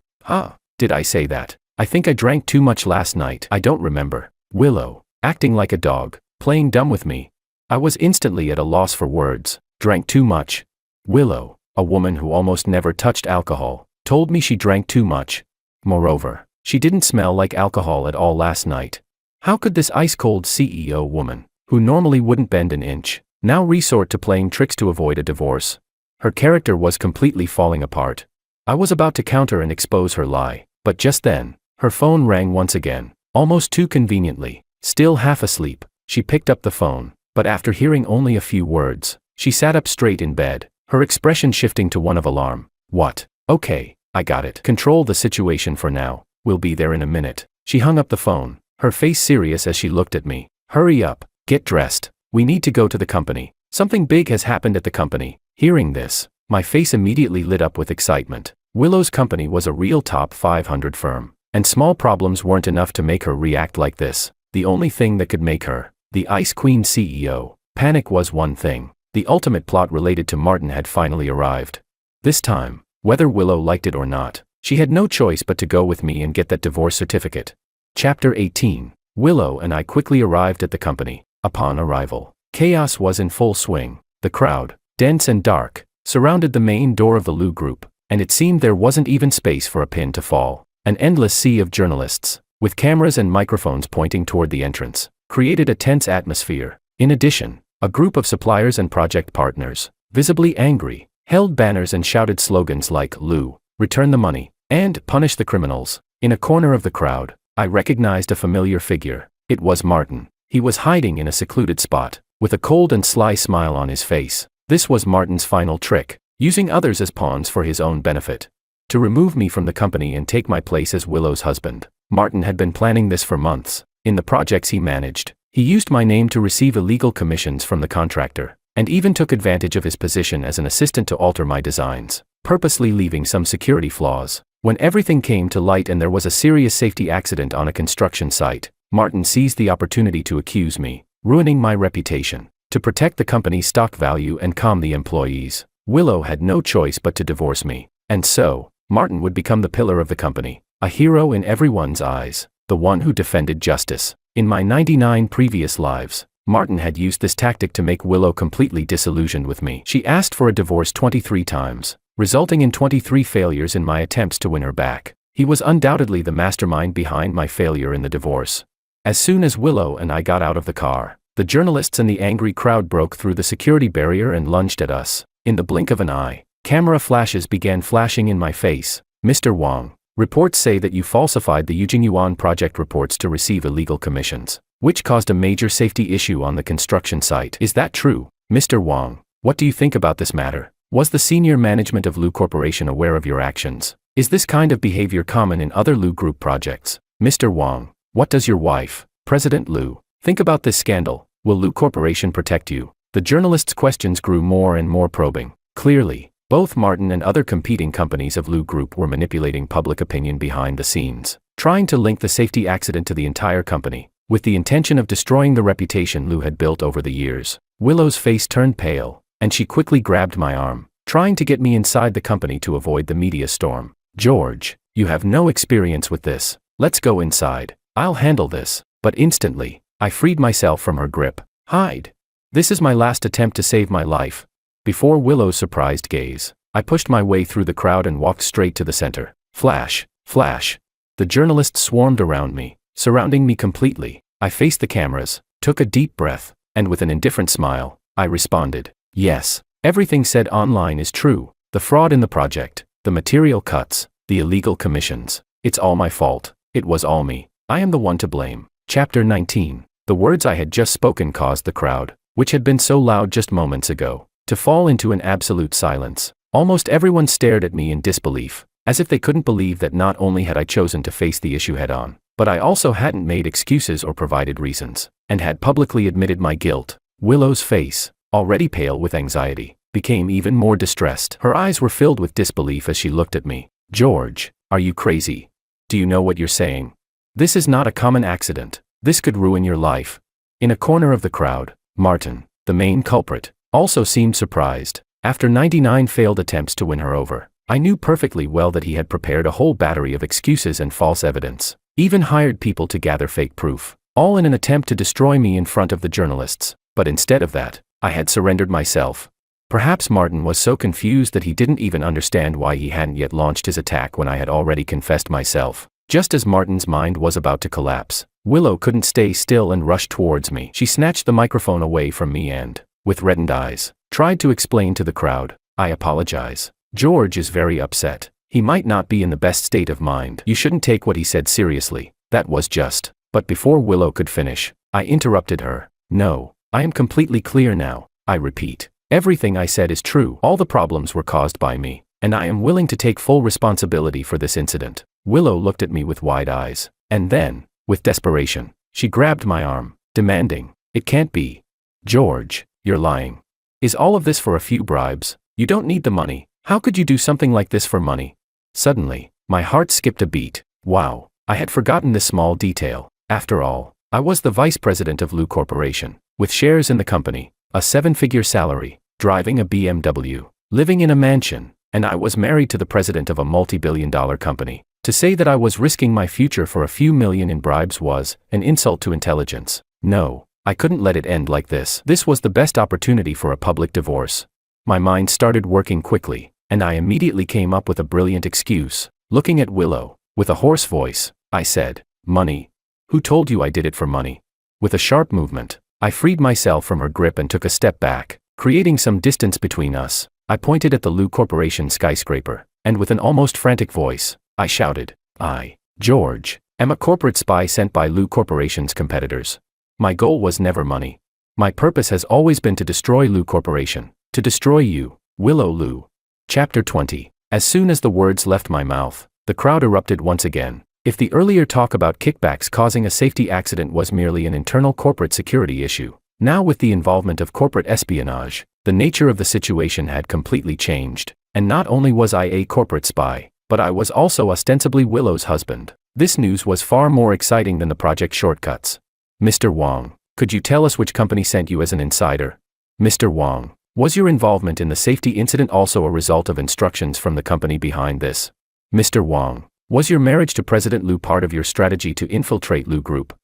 Did I say that? I think I drank too much last night. I don't remember. Willow, acting like a dog, playing dumb with me. I was instantly at a loss for words. Drank too much. Willow, a woman who almost never touched alcohol, told me she drank too much. Moreover, she didn't smell like alcohol at all last night. How could this ice-cold CEO woman, who normally wouldn't bend an inch, now resort to playing tricks to avoid a divorce? Her character was completely falling apart. I was about to counter and expose her lie, but just then, her phone rang once again, almost too conveniently. Still half asleep, she picked up the phone, but after hearing only a few words, she sat up straight in bed, her expression shifting to one of alarm. What? Okay, I got it. Control the situation for now. We'll be there in a minute. She hung up the phone, her face serious as she looked at me. Hurry up, get dressed. We need to go to the company. Something big has happened at the company. Hearing this, my face immediately lit up with excitement. Willow's company was a real top 500 firm, and small problems weren't enough to make her react like this. The only thing that could make her, the Ice Queen CEO, panic was one thing. The ultimate plot related to Martin had finally arrived. This time, whether Willow liked it or not, she had no choice but to go with me and get that divorce certificate. Chapter 18. Willow and I quickly arrived at the company. Upon arrival, chaos was in full swing. The crowd, dense and dark, surrounded the main door of the Lu Group, and it seemed there wasn't even space for a pin to fall. An endless sea of journalists, with cameras and microphones pointing toward the entrance, created a tense atmosphere. In addition, a group of suppliers and project partners, visibly angry, held banners and shouted slogans like "Lu, return the money," and "Punish the criminals." In a corner of the crowd, I recognized a familiar figure. It was Martin. He was hiding in a secluded spot, with a cold and sly smile on his face. This was Martin's final trick, using others as pawns for his own benefit. To remove me from the company and take my place as Willow's husband. Martin had been planning this for months. In the projects he managed, he used my name to receive illegal commissions from the contractor, and even took advantage of his position as an assistant to alter my designs, purposely leaving some security flaws. When everything came to light and there was a serious safety accident on a construction site, Martin seized the opportunity to accuse me, ruining my reputation. To protect the company's stock value and calm the employees, Willow had no choice but to divorce me. And so, Martin would become the pillar of the company, a hero in everyone's eyes, the one who defended justice. In my 99 previous lives, Martin had used this tactic to make Willow completely disillusioned with me. She asked for a divorce 23 times, resulting in 23 failures in my attempts to win her back. He was undoubtedly the mastermind behind my failure in the divorce. As soon as Willow and I got out of the car, the journalists and the angry crowd broke through the security barrier and lunged at us. In the blink of an eye, camera flashes began flashing in my face. "Mr. Wang, reports say that you falsified the Yuan project reports to receive illegal commissions, which caused a major safety issue on the construction site. Is that true? Mr. Wang, what do you think about this matter? Was the senior management of Lu Corporation aware of your actions? Is this kind of behavior common in other Lu Group projects? Mr. Wang, what does your wife, President Lu, think about this scandal? Will Lu Corporation protect you?" The journalists' questions grew more and more probing. Clearly, both Martin and other competing companies of Lu Group were manipulating public opinion behind the scenes, trying to link the safety accident to the entire company, with the intention of destroying the reputation Lu had built over the years. Willow's face turned pale, and she quickly grabbed my arm, trying to get me inside the company to avoid the media storm. "George, you have no experience with this. Let's go inside. I'll handle this." But instantly, I freed myself from her grip. "Hide. This is my last attempt to save my life." Before Willow's surprised gaze, I pushed my way through the crowd and walked straight to the center. Flash, flash. The journalists swarmed around me, surrounding me completely. I faced the cameras, took a deep breath, and with an indifferent smile, I responded, "Yes, everything said online is true. The fraud in the project, the material cuts, the illegal commissions. It's all my fault. It was all me. I am the one to blame." Chapter 19. The words I had just spoken caused the crowd, which had been so loud just moments ago, to fall into an absolute silence. Almost everyone stared at me in disbelief, as if they couldn't believe that not only had I chosen to face the issue head-on, but I also hadn't made excuses or provided reasons, and had publicly admitted my guilt. Willow's face, already pale with anxiety, became even more distressed. Her eyes were filled with disbelief as she looked at me. "George, are you crazy? Do you know what you're saying? This is not a common accident. This could ruin your life." In a corner of the crowd, Martin, the main culprit, also seemed surprised. After 99 failed attempts to win her over, I knew perfectly well that he had prepared a whole battery of excuses and false evidence, even hired people to gather fake proof, all in an attempt to destroy me in front of the journalists. But instead of that, I had surrendered myself. Perhaps Martin was so confused that he didn't even understand why he hadn't yet launched his attack when I had already confessed myself. Just as Martin's mind was about to collapse, Willow couldn't stay still and rushed towards me. She snatched the microphone away from me and, with reddened eyes, tried to explain to the crowd, "I apologize. George is very upset. He might not be in the best state of mind. You shouldn't take what he said seriously. That was just." But before Willow could finish, I interrupted her. "No, I am completely clear now. I repeat, everything I said is true. All the problems were caused by me, and I am willing to take full responsibility for this incident." Willow looked at me with wide eyes, and then, with desperation, she grabbed my arm, demanding, "It can't be. George, you're lying. Is all of this for a few bribes? You don't need the money. How could you do something like this for money?" Suddenly, my heart skipped a beat. Wow, I had forgotten this small detail. After all, I was the vice president of Lou Corporation, with shares in the company, a 7-figure salary, driving a BMW, living in a mansion, and I was married to the president of a multi-billion-dollar company. To say that I was risking my future for a few million in bribes was an insult to intelligence. No, I couldn't let it end like this. This was the best opportunity for a public divorce. My mind started working quickly, and I immediately came up with a brilliant excuse. Looking at Willow, with a hoarse voice, I said, "Money? Who told you I did it for money?" With a sharp movement, I freed myself from her grip and took a step back, creating some distance between us. I pointed at the Lou Corporation skyscraper, and with an almost frantic voice, I shouted, "I, George, am a corporate spy sent by Lou Corporation's competitors. My goal was never money. My purpose has always been to destroy Lou Corporation, to destroy you, Willow Lou." Chapter 20. As soon as the words left my mouth, the crowd erupted once again. If the earlier talk about kickbacks causing a safety accident was merely an internal corporate security issue, now with the involvement of corporate espionage, the nature of the situation had completely changed. And not only was I a corporate spy, but I was also ostensibly Willow's husband. This news was far more exciting than the project shortcuts. "Mr. Wong, could you tell us which company sent you as an insider? Mr. Wong, was your involvement in the safety incident also a result of instructions from the company behind this? Mr. Wong, was your marriage to President Liu part of your strategy to infiltrate Liu Group?"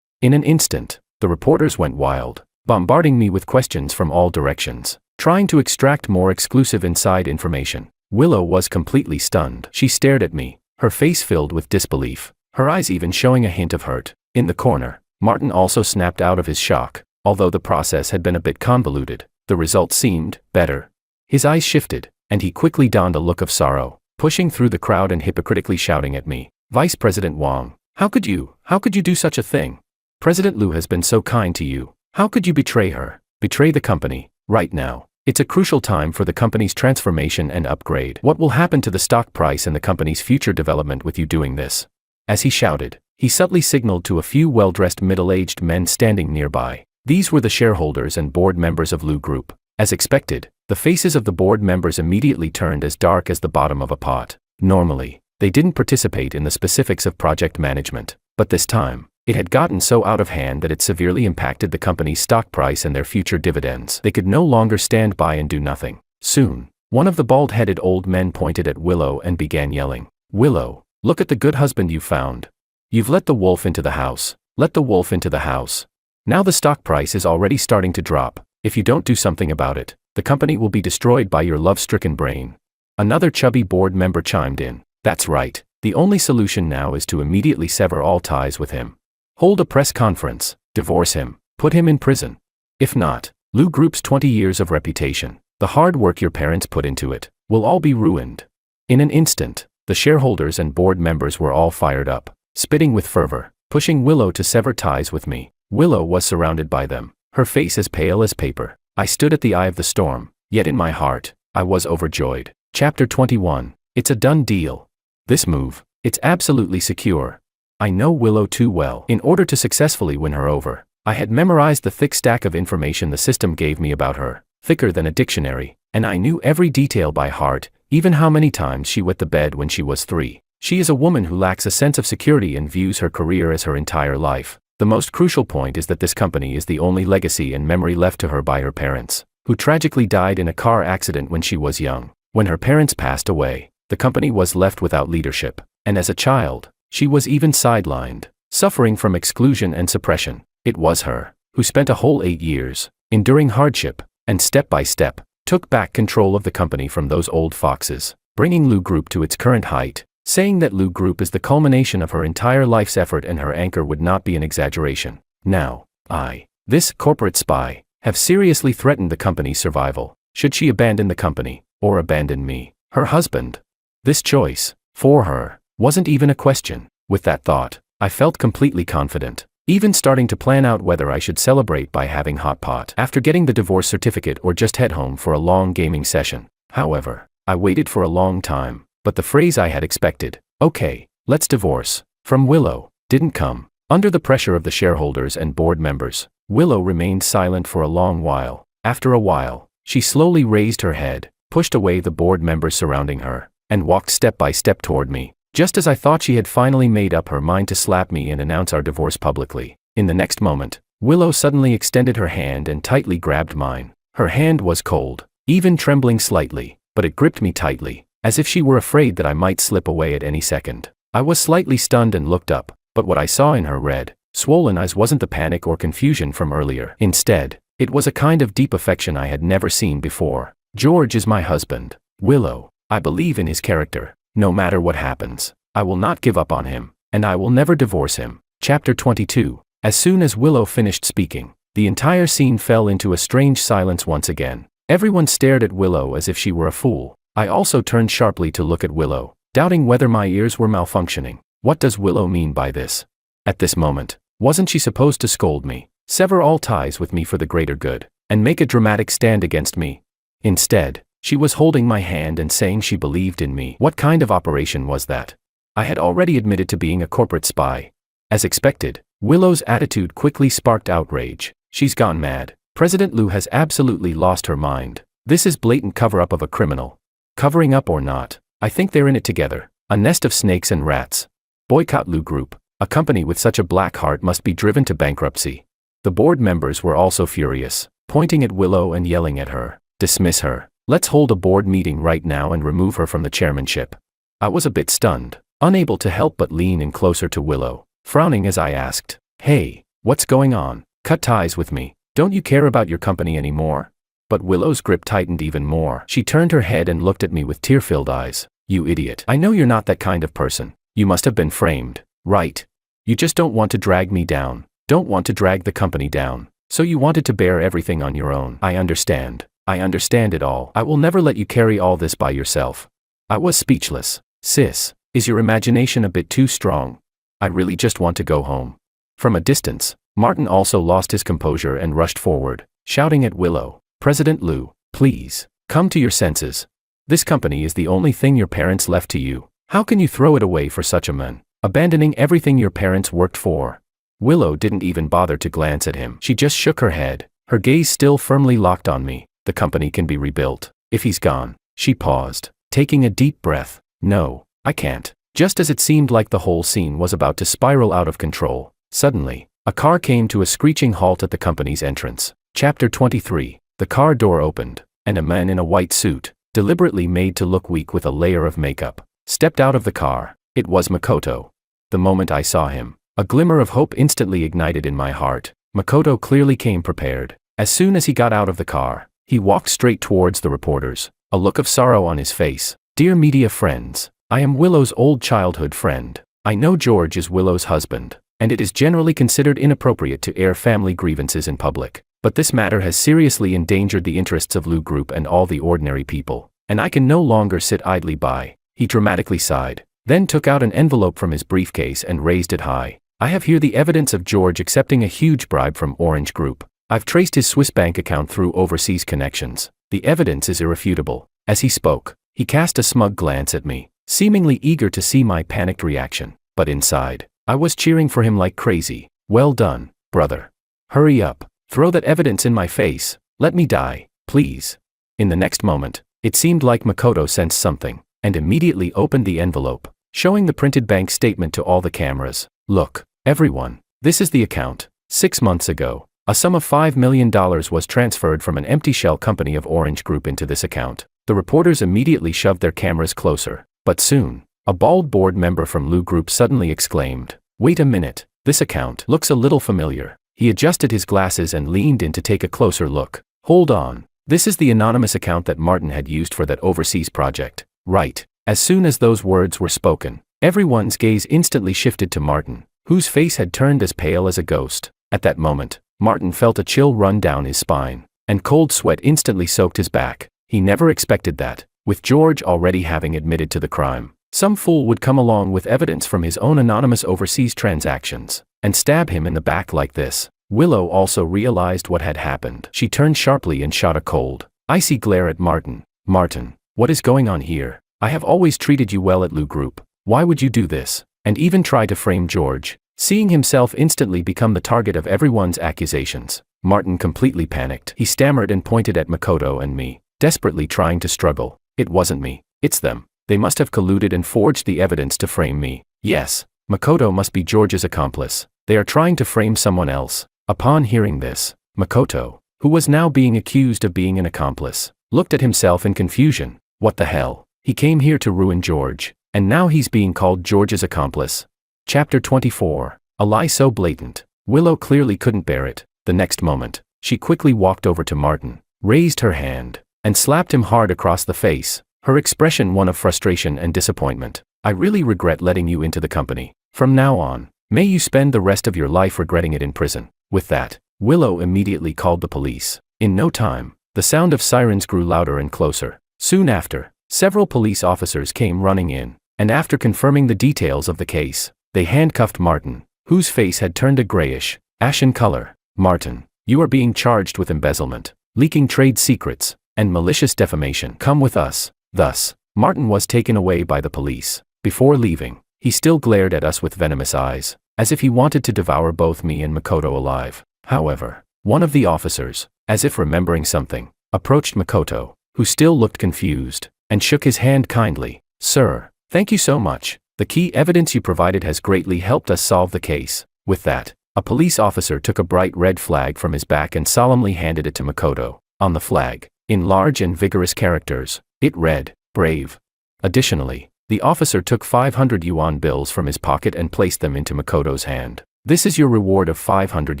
In an instant, the reporters went wild, bombarding me with questions from all directions, trying to extract more exclusive inside information. Willow was completely stunned. She stared at me, her face filled with disbelief, her eyes even showing a hint of hurt. In the corner, Martin also snapped out of his shock. Although the process had been a bit convoluted, the result seemed better. His eyes shifted, and he quickly donned a look of sorrow, pushing through the crowd and hypocritically shouting at me, "Vice President Wong, how could you do such a thing? President Liu has been so kind to you. How could you betray her, betray the company, right now? It's a crucial time for the company's transformation and upgrade. What will happen to the stock price and the company's future development with you doing this?" As he shouted, he subtly signaled to a few well-dressed middle-aged men standing nearby. These were the shareholders and board members of Liu Group. As expected, the faces of the board members immediately turned as dark as the bottom of a pot. Normally, they didn't participate in the specifics of project management, but this time, it had gotten so out of hand that it severely impacted the company's stock price and their future dividends. They could no longer stand by and do nothing. Soon, one of the bald-headed old men pointed at Willow and began yelling, "Willow, look at the good husband you found. You've let the wolf into the house. Let the wolf into the house. Now the stock price is already starting to drop. If you don't do something about it, the company will be destroyed by your love-stricken brain." Another chubby board member chimed in, "That's right. The only solution now is to immediately sever all ties with him. Hold a press conference, divorce him, put him in prison. If not, Liu Group's 20 years of reputation, the hard work your parents put into it, will all be ruined." In an instant, the shareholders and board members were all fired up, spitting with fervor, pushing Willow to sever ties with me. Willow was surrounded by them, her face as pale as paper. I stood at the eye of the storm, yet in my heart, I was overjoyed. Chapter 21. It's a done deal. This move, it's absolutely secure. I know Willow too well. In order to successfully win her over, I had memorized the thick stack of information the system gave me about her, thicker than a dictionary, and I knew every detail by heart, even how many times she wet the bed when she was 3. She is a woman who lacks a sense of security and views her career as her entire life. The most crucial point is that this company is the only legacy and memory left to her by her parents, who tragically died in a car accident when she was young. When her parents passed away, The company was left without leadership, and as a child, she was even sidelined, suffering from exclusion and suppression. It was her who spent a whole 8 years, enduring hardship, and step by step, took back control of the company from those old foxes, bringing Lu Group to its current height, saying that Lu Group is the culmination of her entire life's effort and her anchor would not be an exaggeration. Now, I, this corporate spy, have seriously threatened the company's survival. Should she abandon the company, or abandon me, her husband? This choice, for her, wasn't even a question. With that thought, I felt completely confident, even starting to plan out whether I should celebrate by having hot pot after getting the divorce certificate or just head home for a long gaming session. However, I waited for a long time, but the phrase I had expected, "Okay, let's divorce," from Willow, didn't come. Under the pressure of the shareholders and board members, Willow remained silent for a long while. After a while, she slowly raised her head, pushed away the board members surrounding her, and walked step by step toward me. Just as I thought she had finally made up her mind to slap me and announce our divorce publicly, in the next moment, Willow suddenly extended her hand and tightly grabbed mine. Her hand was cold, even trembling slightly, but it gripped me tightly, as if she were afraid that I might slip away at any second. I was slightly stunned and looked up, but what I saw in her red, swollen eyes wasn't the panic or confusion from earlier. Instead, it was a kind of deep affection I had never seen before. George is my husband, Willow. I believe in his character. No matter what happens, I will not give up on him, and I will never divorce him. Chapter 22. As soon as Willow finished speaking, the entire scene fell into a strange silence once again. Everyone stared at Willow as if she were a fool. I also turned sharply to look at Willow, doubting whether my ears were malfunctioning. What does Willow mean by this? At this moment, wasn't she supposed to scold me, sever all ties with me for the greater good, and make a dramatic stand against me? Instead, she was holding my hand and saying she believed in me. What kind of operation was that? I had already admitted to being a corporate spy. As expected, Willow's attitude quickly sparked outrage. She's gone mad. President Lu has absolutely lost her mind. This is blatant cover-up of a criminal. Covering up or not, I think they're in it together. A nest of snakes and rats. Boycott Lu Group. A company with such a black heart must be driven to bankruptcy. The board members were also furious, pointing at Willow and yelling at her. Dismiss her. Let's hold a board meeting right now and remove her from the chairmanship. I was a bit stunned, unable to help but lean in closer to Willow, frowning as I asked, "Hey, what's going on? Cut ties with me. Don't you care about your company anymore?" But Willow's grip tightened even more. She turned her head and looked at me with tear-filled eyes. "You idiot. I know you're not that kind of person. You must have been framed, right? You just don't want to drag me down, don't want to drag the company down, so you wanted to bear everything on your own. I understand it all. I will never let you carry all this by yourself." I was speechless. "Sis, is your imagination a bit too strong? I really just want to go home." From a distance, Martin also lost his composure and rushed forward, shouting at Willow, "President Lu, please, come to your senses. This company is the only thing your parents left to you. How can you throw it away for such a man, abandoning everything your parents worked for?" Willow didn't even bother to glance at him. She just shook her head, her gaze still firmly locked on me. "The company can be rebuilt. If he's gone." She paused, taking a deep breath. "No, I can't." Just as it seemed like the whole scene was about to spiral out of control, suddenly, a car came to a screeching halt at the company's entrance. Chapter 23. The car door opened, and a man in a white suit, deliberately made to look weak with a layer of makeup, stepped out of the car. It was Makoto. The moment I saw him, a glimmer of hope instantly ignited in my heart. Makoto clearly came prepared. As soon as he got out of the car, he walked straight towards the reporters, a look of sorrow on his face. "Dear media friends, I am Willow's old childhood friend. I know George is Willow's husband, and it is generally considered inappropriate to air family grievances in public. But this matter has seriously endangered the interests of Lu Group and all the ordinary people, and I can no longer sit idly by." He dramatically sighed, then took out an envelope from his briefcase and raised it high. "I have here the evidence of George accepting a huge bribe from Orange Group. I've traced his Swiss bank account through overseas connections. The evidence is irrefutable." As he spoke, he cast a smug glance at me, seemingly eager to see my panicked reaction. But inside, I was cheering for him like crazy. "Well done, brother. Hurry up. Throw that evidence in my face. Let me die, please." In the next moment, it seemed like Makoto sensed something, and immediately opened the envelope, showing the printed bank statement to all the cameras. "Look, everyone, this is the account. 6 months ago, a sum of $5 million was transferred from an empty shell company of Orange Group into this account." The reporters immediately shoved their cameras closer, But soon, a bald board member from Lu Group suddenly exclaimed, "Wait a minute, this account looks a little familiar." He adjusted his glasses and leaned in to take a closer look. "Hold on, this is the anonymous account that Martin had used for that overseas project, right?" As soon as those words were spoken, everyone's gaze instantly shifted to Martin, whose face had turned as pale as a ghost. At that moment, Martin felt a chill run down his spine, and cold sweat instantly soaked his back. He never expected that, with George already having admitted to the crime, some fool would come along with evidence from his own anonymous overseas transactions and stab him in the back like this. Willow also realized what had happened. She turned sharply and shot a cold, icy glare at Martin. "Martin, what is going on here? I have always treated you well at Lu Group. Why would you do this?" And even try to frame George. Seeing himself instantly become the target of everyone's accusations, Martin completely panicked. He stammered and pointed at Makoto and me, desperately trying to struggle. "It wasn't me, it's them. They must have colluded and forged the evidence to frame me. Yes, Makoto must be George's accomplice. They are trying to frame someone else." Upon hearing this, Makoto, who was now being accused of being an accomplice, looked at himself in confusion. What the hell? He came here to ruin George, and now he's being called George's accomplice. Chapter 24. A lie so blatant, Willow clearly couldn't bear it. The next moment, she quickly walked over to Martin, raised her hand, and slapped him hard across the face, her expression one of frustration and disappointment. "I really regret letting you into the company. From now on, may you spend the rest of your life regretting it in prison." With that, Willow immediately called the police. In no time, the sound of sirens grew louder and closer. Soon after, several police officers came running in, and after confirming the details of the case, they handcuffed Martin, whose face had turned a grayish, ashen color. "Martin, you are being charged with embezzlement, leaking trade secrets, and malicious defamation. Come with us." Thus, Martin was taken away by the police. Before leaving, he still glared at us with venomous eyes, as if he wanted to devour both me and Makoto alive. However, one of the officers, as if remembering something, approached Makoto, who still looked confused, and shook his hand kindly. "Sir, thank you so much. The key evidence you provided has greatly helped us solve the case." With that, a police officer took a bright red flag from his back and solemnly handed it to Makoto. On the flag, in large and vigorous characters, it read, "Brave." Additionally, the officer took 500 yuan bills from his pocket and placed them into Makoto's hand. "This is your reward of 500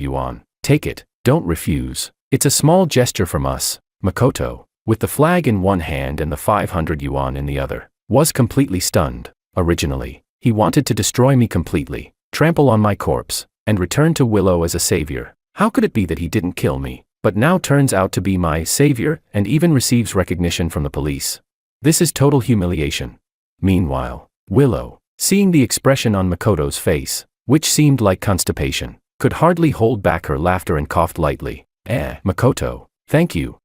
yuan. Take it, don't refuse. It's a small gesture from us." Makoto, with the flag in one hand and the 500 yuan in the other, was completely stunned. Originally, he wanted to destroy me completely, trample on my corpse, and return to Willow as a savior. How could it be that he didn't kill me, but now turns out to be my savior and even receives recognition from the police? This is total humiliation. Meanwhile, Willow, seeing the expression on Makoto's face, which seemed like constipation, could hardly hold back her laughter and coughed lightly. Makoto, thank you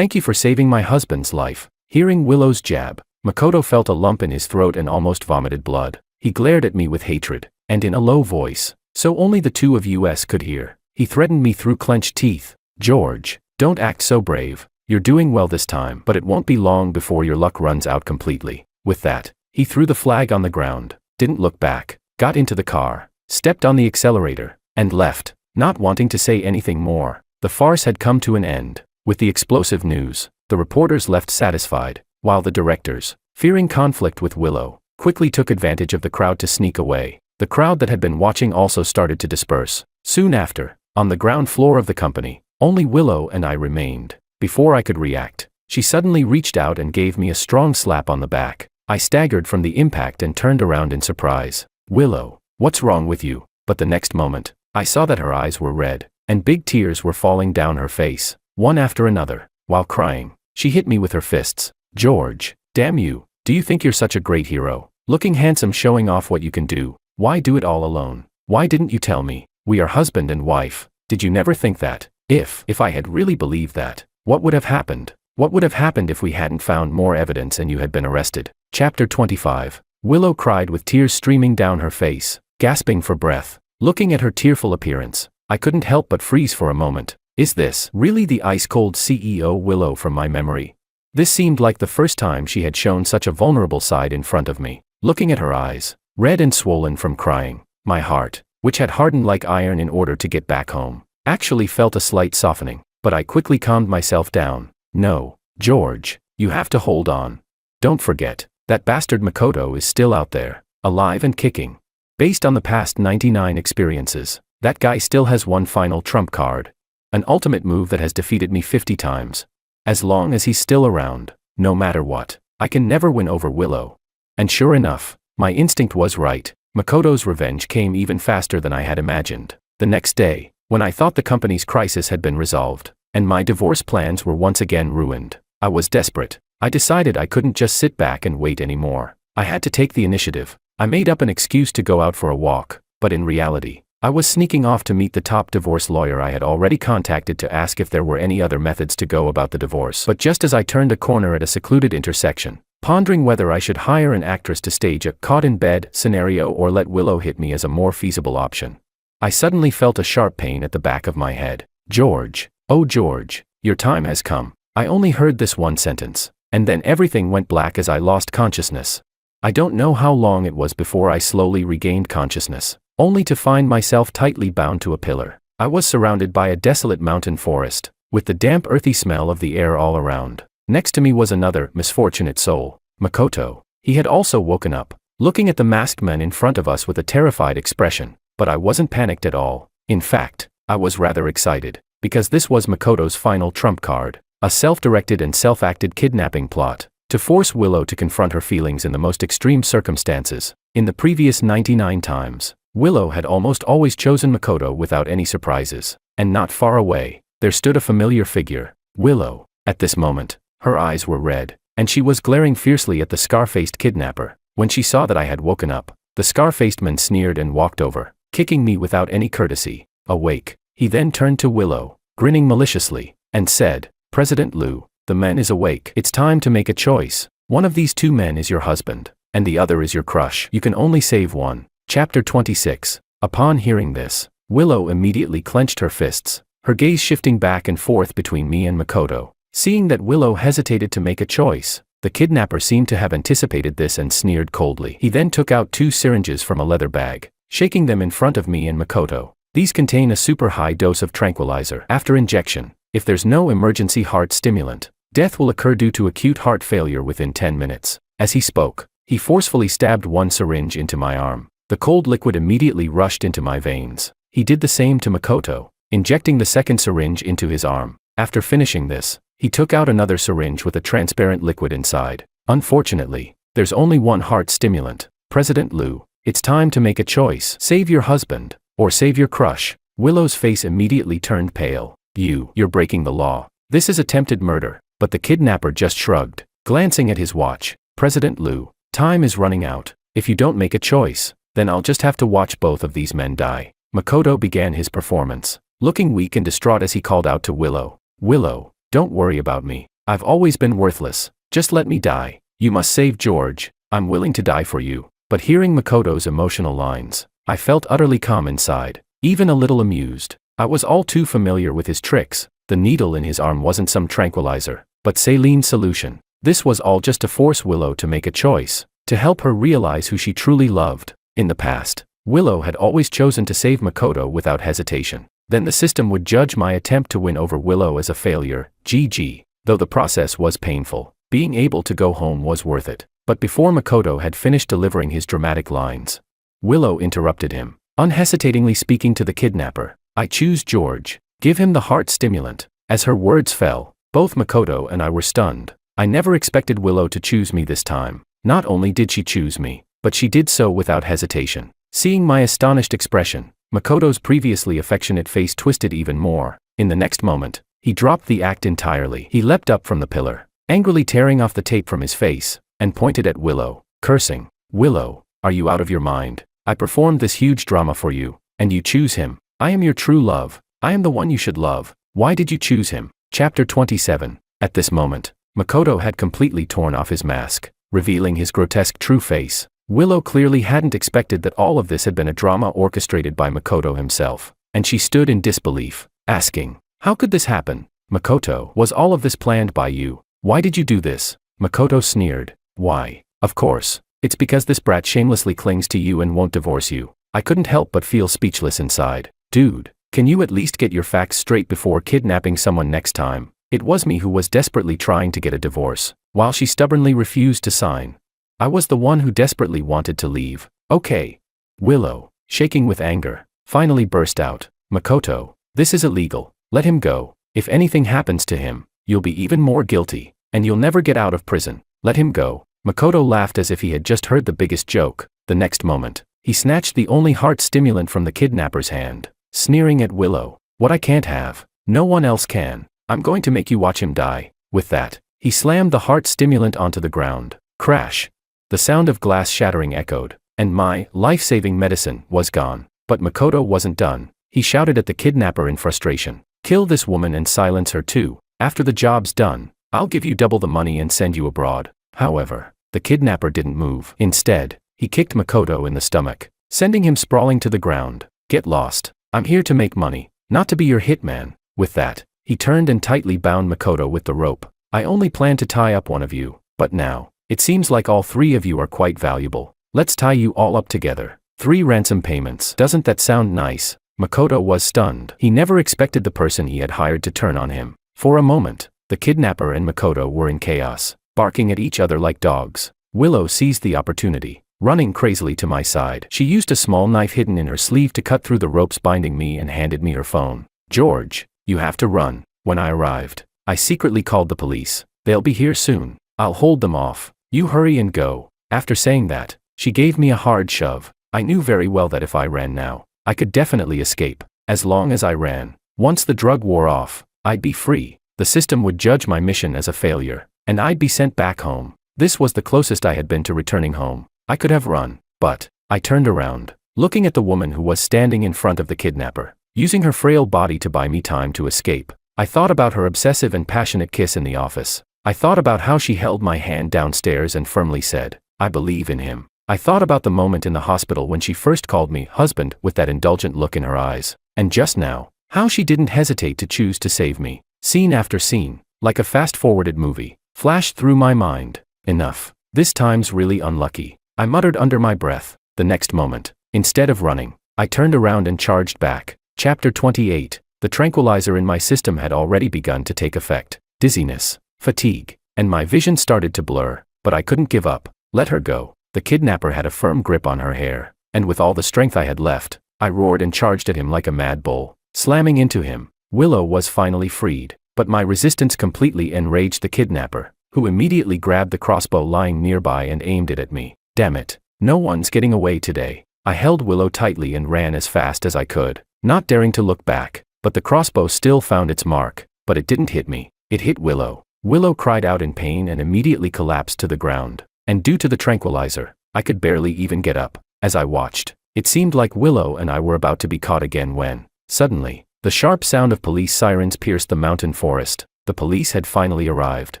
for saving my husband's life." Hearing Willow's jab, Makoto felt a lump in his throat and almost vomited blood. He glared at me with hatred, and in a low voice, so only the two of us could hear, he threatened me through clenched teeth. "George, don't act so brave. You're doing well this time, but it won't be long before your luck runs out completely." With that, he threw the flag on the ground, didn't look back, got into the car, stepped on the accelerator, and left, not wanting to say anything more. The farce had come to an end. With the explosive news, the reporters left satisfied, while the directors, fearing conflict with Willow, quickly took advantage of the crowd to sneak away. The crowd that had been watching also started to disperse. Soon after, on the ground floor of the company, only Willow and I remained. Before I could react, she suddenly reached out and gave me a strong slap on the back. I staggered from the impact and turned around in surprise. "Willow, what's wrong with you?" But the next moment, I saw that her eyes were red, and big tears were falling down her face, one after another. While crying, she hit me with her fists. "George, damn you, do you think you're such a great hero? Looking handsome, showing off what you can do. Why do it all alone? Why didn't you tell me? We are husband and wife. Did you never think that? If I had really believed that, what would have happened? What would have happened if we hadn't found more evidence and you had been arrested?" Chapter 25. Willow cried with tears streaming down her face, gasping for breath. Looking at her tearful appearance, I couldn't help but freeze for a moment. Is this really the ice-cold CEO Willow from my memory? This seemed like the first time she had shown such a vulnerable side in front of me. Looking at her eyes, red and swollen from crying, my heart, which had hardened like iron in order to get back home, actually felt a slight softening. But I quickly calmed myself down. "No, George, you have to hold on. Don't forget, That bastard Makoto is still out there, alive and kicking. Based on the past 99 experiences, that guy still has one final trump card. An ultimate move that has defeated me 50 times. As long as he's still around, no matter what, I can never win over Willow. And sure enough, my instinct was right. Makoto's revenge came even faster than I had imagined. The next day, when I thought the company's crisis had been resolved, and my divorce plans were once again ruined, I was desperate. I decided I couldn't just sit back and wait anymore. I had to take the initiative. I made up an excuse to go out for a walk, but in reality, I was sneaking off to meet the top divorce lawyer I had already contacted to ask if there were any other methods to go about the divorce. But just as I turned a corner at a secluded intersection, pondering whether I should hire an actress to stage a caught-in-bed scenario or let Willow hit me as a more feasible option, I suddenly felt a sharp pain at the back of my head. George, oh George, your time has come. I only heard this one sentence, and then everything went black as I lost consciousness. I don't know how long it was before I slowly regained consciousness, only to find myself tightly bound to a pillar. I was surrounded by a desolate mountain forest, with the damp earthy smell of the air all around. Next to me was another misfortunate soul, Makoto. He had also woken up, looking at the masked men in front of us with a terrified expression, but I wasn't panicked at all. In fact, I was rather excited, because this was Makoto's final trump card, a self-directed and self-acted kidnapping plot, to force Willow to confront her feelings in the most extreme circumstances. In the previous 99 times, Willow had almost always chosen Makoto without any surprises, and not far away, there stood a familiar figure, Willow. At this moment, her eyes were red, and she was glaring fiercely at the scar-faced kidnapper. When she saw that I had woken up, the scar-faced man sneered and walked over, kicking me without any courtesy. Awake, he then turned to Willow, grinning maliciously, and said, "President Liu, the man is awake. It's time to make a choice. One of these two men is your husband, and the other is your crush. You can only save one." Chapter 26. Upon hearing this, Willow immediately clenched her fists, her gaze shifting back and forth between me and Makoto. Seeing that Willow hesitated to make a choice, the kidnapper seemed to have anticipated this and sneered coldly. He then took out 2 syringes from a leather bag, shaking them in front of me and Makoto. These contain a super high dose of tranquilizer. After injection, if there's no emergency heart stimulant, death will occur due to acute heart failure within 10 minutes. As he spoke, he forcefully stabbed one syringe into my arm. The cold liquid immediately rushed into my veins. He did the same to Makoto, injecting the second syringe into his arm. After finishing this, he took out another syringe with a transparent liquid inside. Unfortunately, there's only one heart stimulant. President Liu, it's time to make a choice. Save your husband, or save your crush. Willow's face immediately turned pale. You're breaking the law. This is attempted murder. But the kidnapper just shrugged, glancing at his watch. President Liu, time is running out. If you don't make a choice, then I'll just have to watch both of these men die. Makoto began his performance, looking weak and distraught as he called out to Willow. Willow, don't worry about me. I've always been worthless. Just let me die. You must save George. I'm willing to die for you. But hearing Makoto's emotional lines, I felt utterly calm inside, even a little amused. I was all too familiar with his tricks. The needle in his arm wasn't some tranquilizer, but saline solution. This was all just to force Willow to make a choice, to help her realize who she truly loved. In the past, Willow had always chosen to save Makoto without hesitation. Then the system would judge my attempt to win over Willow as a failure. GG. Though the process was painful, being able to go home was worth it. But before Makoto had finished delivering his dramatic lines, Willow interrupted him, unhesitatingly speaking to the kidnapper. "I choose George. Give him the heart stimulant." As her words fell, both Makoto and I were stunned. I never expected Willow to choose me this time. Not only did she choose me, but she did so without hesitation. Seeing my astonished expression, Makoto's previously affectionate face twisted even more. In the next moment, he dropped the act entirely. He leapt up from the pillar, angrily tearing off the tape from his face, and pointed at Willow, cursing. "Willow, are you out of your mind? I performed this huge drama for you, and you choose him. I am your true love. I am the one you should love. Why did you choose him?" Chapter 27. At this moment, Makoto had completely torn off his mask, revealing his grotesque true face. Willow clearly hadn't expected that all of this had been a drama orchestrated by Makoto himself, and she stood in disbelief, asking, "How could this happen? Makoto, was all of this planned by you? Why did you do this?" Makoto sneered. "Why, of course, it's because this brat shamelessly clings to you and won't divorce you." I couldn't help but feel speechless inside. Dude, can you at least get your facts straight before kidnapping someone next time? It was me who was desperately trying to get a divorce, while she stubbornly refused to sign. I was the one who desperately wanted to leave. Okay. Willow, shaking with anger, finally burst out. Makoto, this is illegal. Let him go. If anything happens to him, you'll be even more guilty, and you'll never get out of prison. Let him go. Makoto laughed as if he had just heard the biggest joke. The next moment, he snatched the only heart stimulant from the kidnapper's hand, sneering at Willow. What I can't have, no one else can. I'm going to make you watch him die. With that, he slammed the heart stimulant onto the ground. Crash. The sound of glass shattering echoed, and my life-saving medicine was gone. But Makoto wasn't done. He shouted at the kidnapper in frustration. Kill this woman and silence her too. After the job's done, I'll give you double the money and send you abroad. However, the kidnapper didn't move. Instead, he kicked Makoto in the stomach, sending him sprawling to the ground. Get lost. I'm here to make money, not to be your hitman. With that, he turned and tightly bound Makoto with the rope. I only planned to tie up one of you, but now, it seems like all three of you are quite valuable. Let's tie you all up together. 3 ransom payments. Doesn't that sound nice? Makoto was stunned. He never expected the person he had hired to turn on him. For a moment, the kidnapper and Makoto were in chaos, barking at each other like dogs. Willow seized the opportunity, running crazily to my side. She used a small knife hidden in her sleeve to cut through the ropes binding me and handed me her phone. George, you have to run. When I arrived, I secretly called the police. They'll be here soon. I'll hold them off. You hurry and go. After saying that, she gave me a hard shove. I knew very well that if I ran now, I could definitely escape. As long as I ran, once the drug wore off, I'd be free. The system would judge my mission as a failure, and I'd be sent back home. This was the closest I had been to returning home. I could have run, but I turned around, looking at the woman who was standing in front of the kidnapper, using her frail body to buy me time to escape. I thought about her obsessive and passionate kiss in the office. I thought about how she held my hand downstairs and firmly said, I believe in him. I thought about the moment in the hospital when she first called me husband with that indulgent look in her eyes. And just now, how she didn't hesitate to choose to save me. Scene after scene, like a fast-forwarded movie, flashed through my mind. Enough. This time's really unlucky, I muttered under my breath. The next moment, instead of running, I turned around and charged back. Chapter 28. The tranquilizer in my system had already begun to take effect. Dizziness, fatigue, and my vision started to blur, but I couldn't give up. Let her go. The kidnapper had a firm grip on her hair, and with all the strength I had left, I roared and charged at him like a mad bull, slamming into him. Willow was finally freed, but my resistance completely enraged the kidnapper, who immediately grabbed the crossbow lying nearby and aimed it at me. Damn it. No one's getting away today. I held Willow tightly and ran as fast as I could, not daring to look back, but the crossbow still found its mark, but it didn't hit me. It hit Willow. Willow cried out in pain and immediately collapsed to the ground. And due to the tranquilizer, I could barely even get up. As I watched, it seemed like Willow and I were about to be caught again when, suddenly, the sharp sound of police sirens pierced the mountain forest. The police had finally arrived.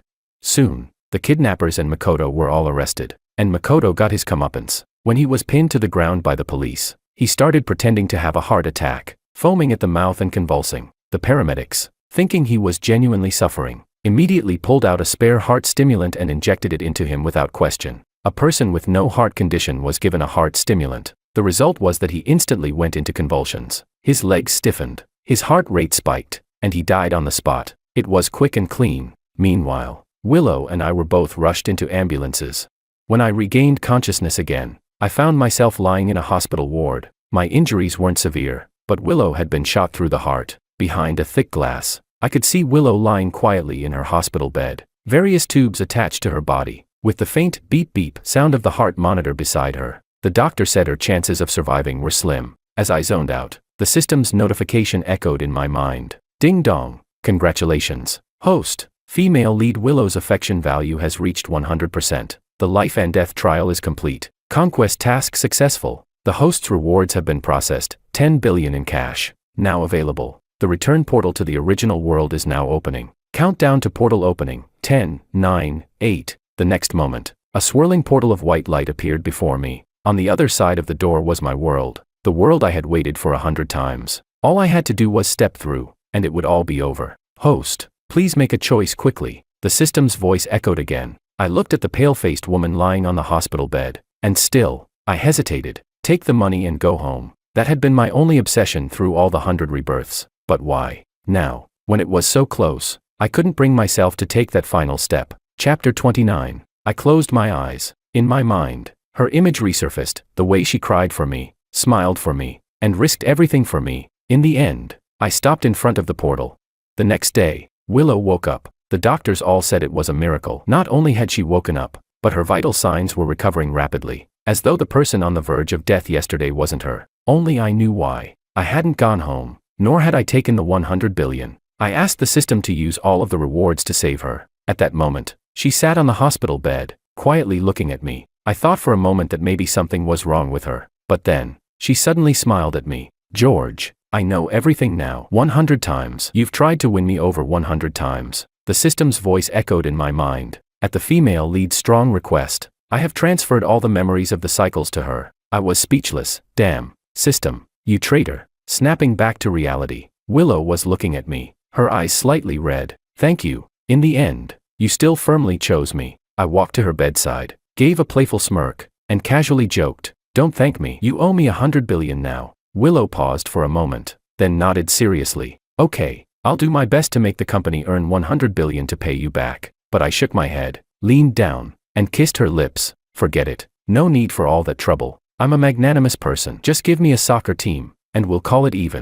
Soon, the kidnappers and Makoto were all arrested, and Makoto got his comeuppance. When he was pinned to the ground by the police, he started pretending to have a heart attack, foaming at the mouth and convulsing. The paramedics, thinking he was genuinely suffering, immediately pulled out a spare heart stimulant and injected it into him without question. A person with no heart condition was given a heart stimulant. The result was that he instantly went into convulsions. His legs stiffened, his heart rate spiked, and he died on the spot. It was quick and clean. Meanwhile, Willow and I were both rushed into ambulances. When I regained consciousness again, I found myself lying in a hospital ward. My injuries weren't severe, but Willow had been shot through the heart. Behind a thick glass, I could see Willow lying quietly in her hospital bed, various tubes attached to her body, with the faint beep-beep sound of the heart monitor beside her. The doctor said her chances of surviving were slim. As I zoned out, the system's notification echoed in my mind. Ding dong. Congratulations, host. Female lead Willow's affection value has reached 100%. The life and death trial is complete. Conquest task successful. The host's rewards have been processed. 10 billion in cash. Now available. The return portal to the original world is now opening. Countdown to portal opening. 10, 9, 8. The next moment, a swirling portal of white light appeared before me. On the other side of the door was my world. The world I had waited for 100 times. All I had to do was step through, and it would all be over. Host, please make a choice quickly. The system's voice echoed again. I looked at the pale-faced woman lying on the hospital bed, and still, I hesitated. Take the money and go home. That had been my only obsession through all the 100 rebirths. But why? Now, when it was so close, I couldn't bring myself to take that final step. Chapter 29. I closed my eyes, In my mind, her image resurfaced, the way she cried for me, smiled for me, and risked everything for me. In the end, I stopped in front of the portal. The next day, Willow woke up. The doctors all said it was a miracle. Not only had she woken up, but her vital signs were recovering rapidly, as though the person on the verge of death yesterday wasn't her. Only I knew why. I hadn't gone home, nor had I taken the 100 billion. I asked the system to use all of the rewards to save her. At that moment, she sat on the hospital bed, quietly looking at me. I thought for a moment that maybe something was wrong with her, but then, she suddenly smiled at me. George, I know everything now. 100 times. You've tried to win me over 100 times. The system's voice echoed in my mind. At the female lead's strong request, I have transferred all the memories of the cycles to her. I was speechless. Damn, system, you traitor. Snapping back to reality, Willow was looking at me, her eyes slightly red. Thank you. In the end, you still firmly chose me. I walked to her bedside, gave a playful smirk, and casually joked, don't thank me. You owe me 100 billion now. Willow paused for a moment, then nodded seriously. Okay, I'll do my best to make the company earn 100 billion to pay you back. But I shook my head, leaned down, and kissed her lips. Forget it. No need for all that trouble. I'm a magnanimous person. Just give me a soccer team, and we'll call it even.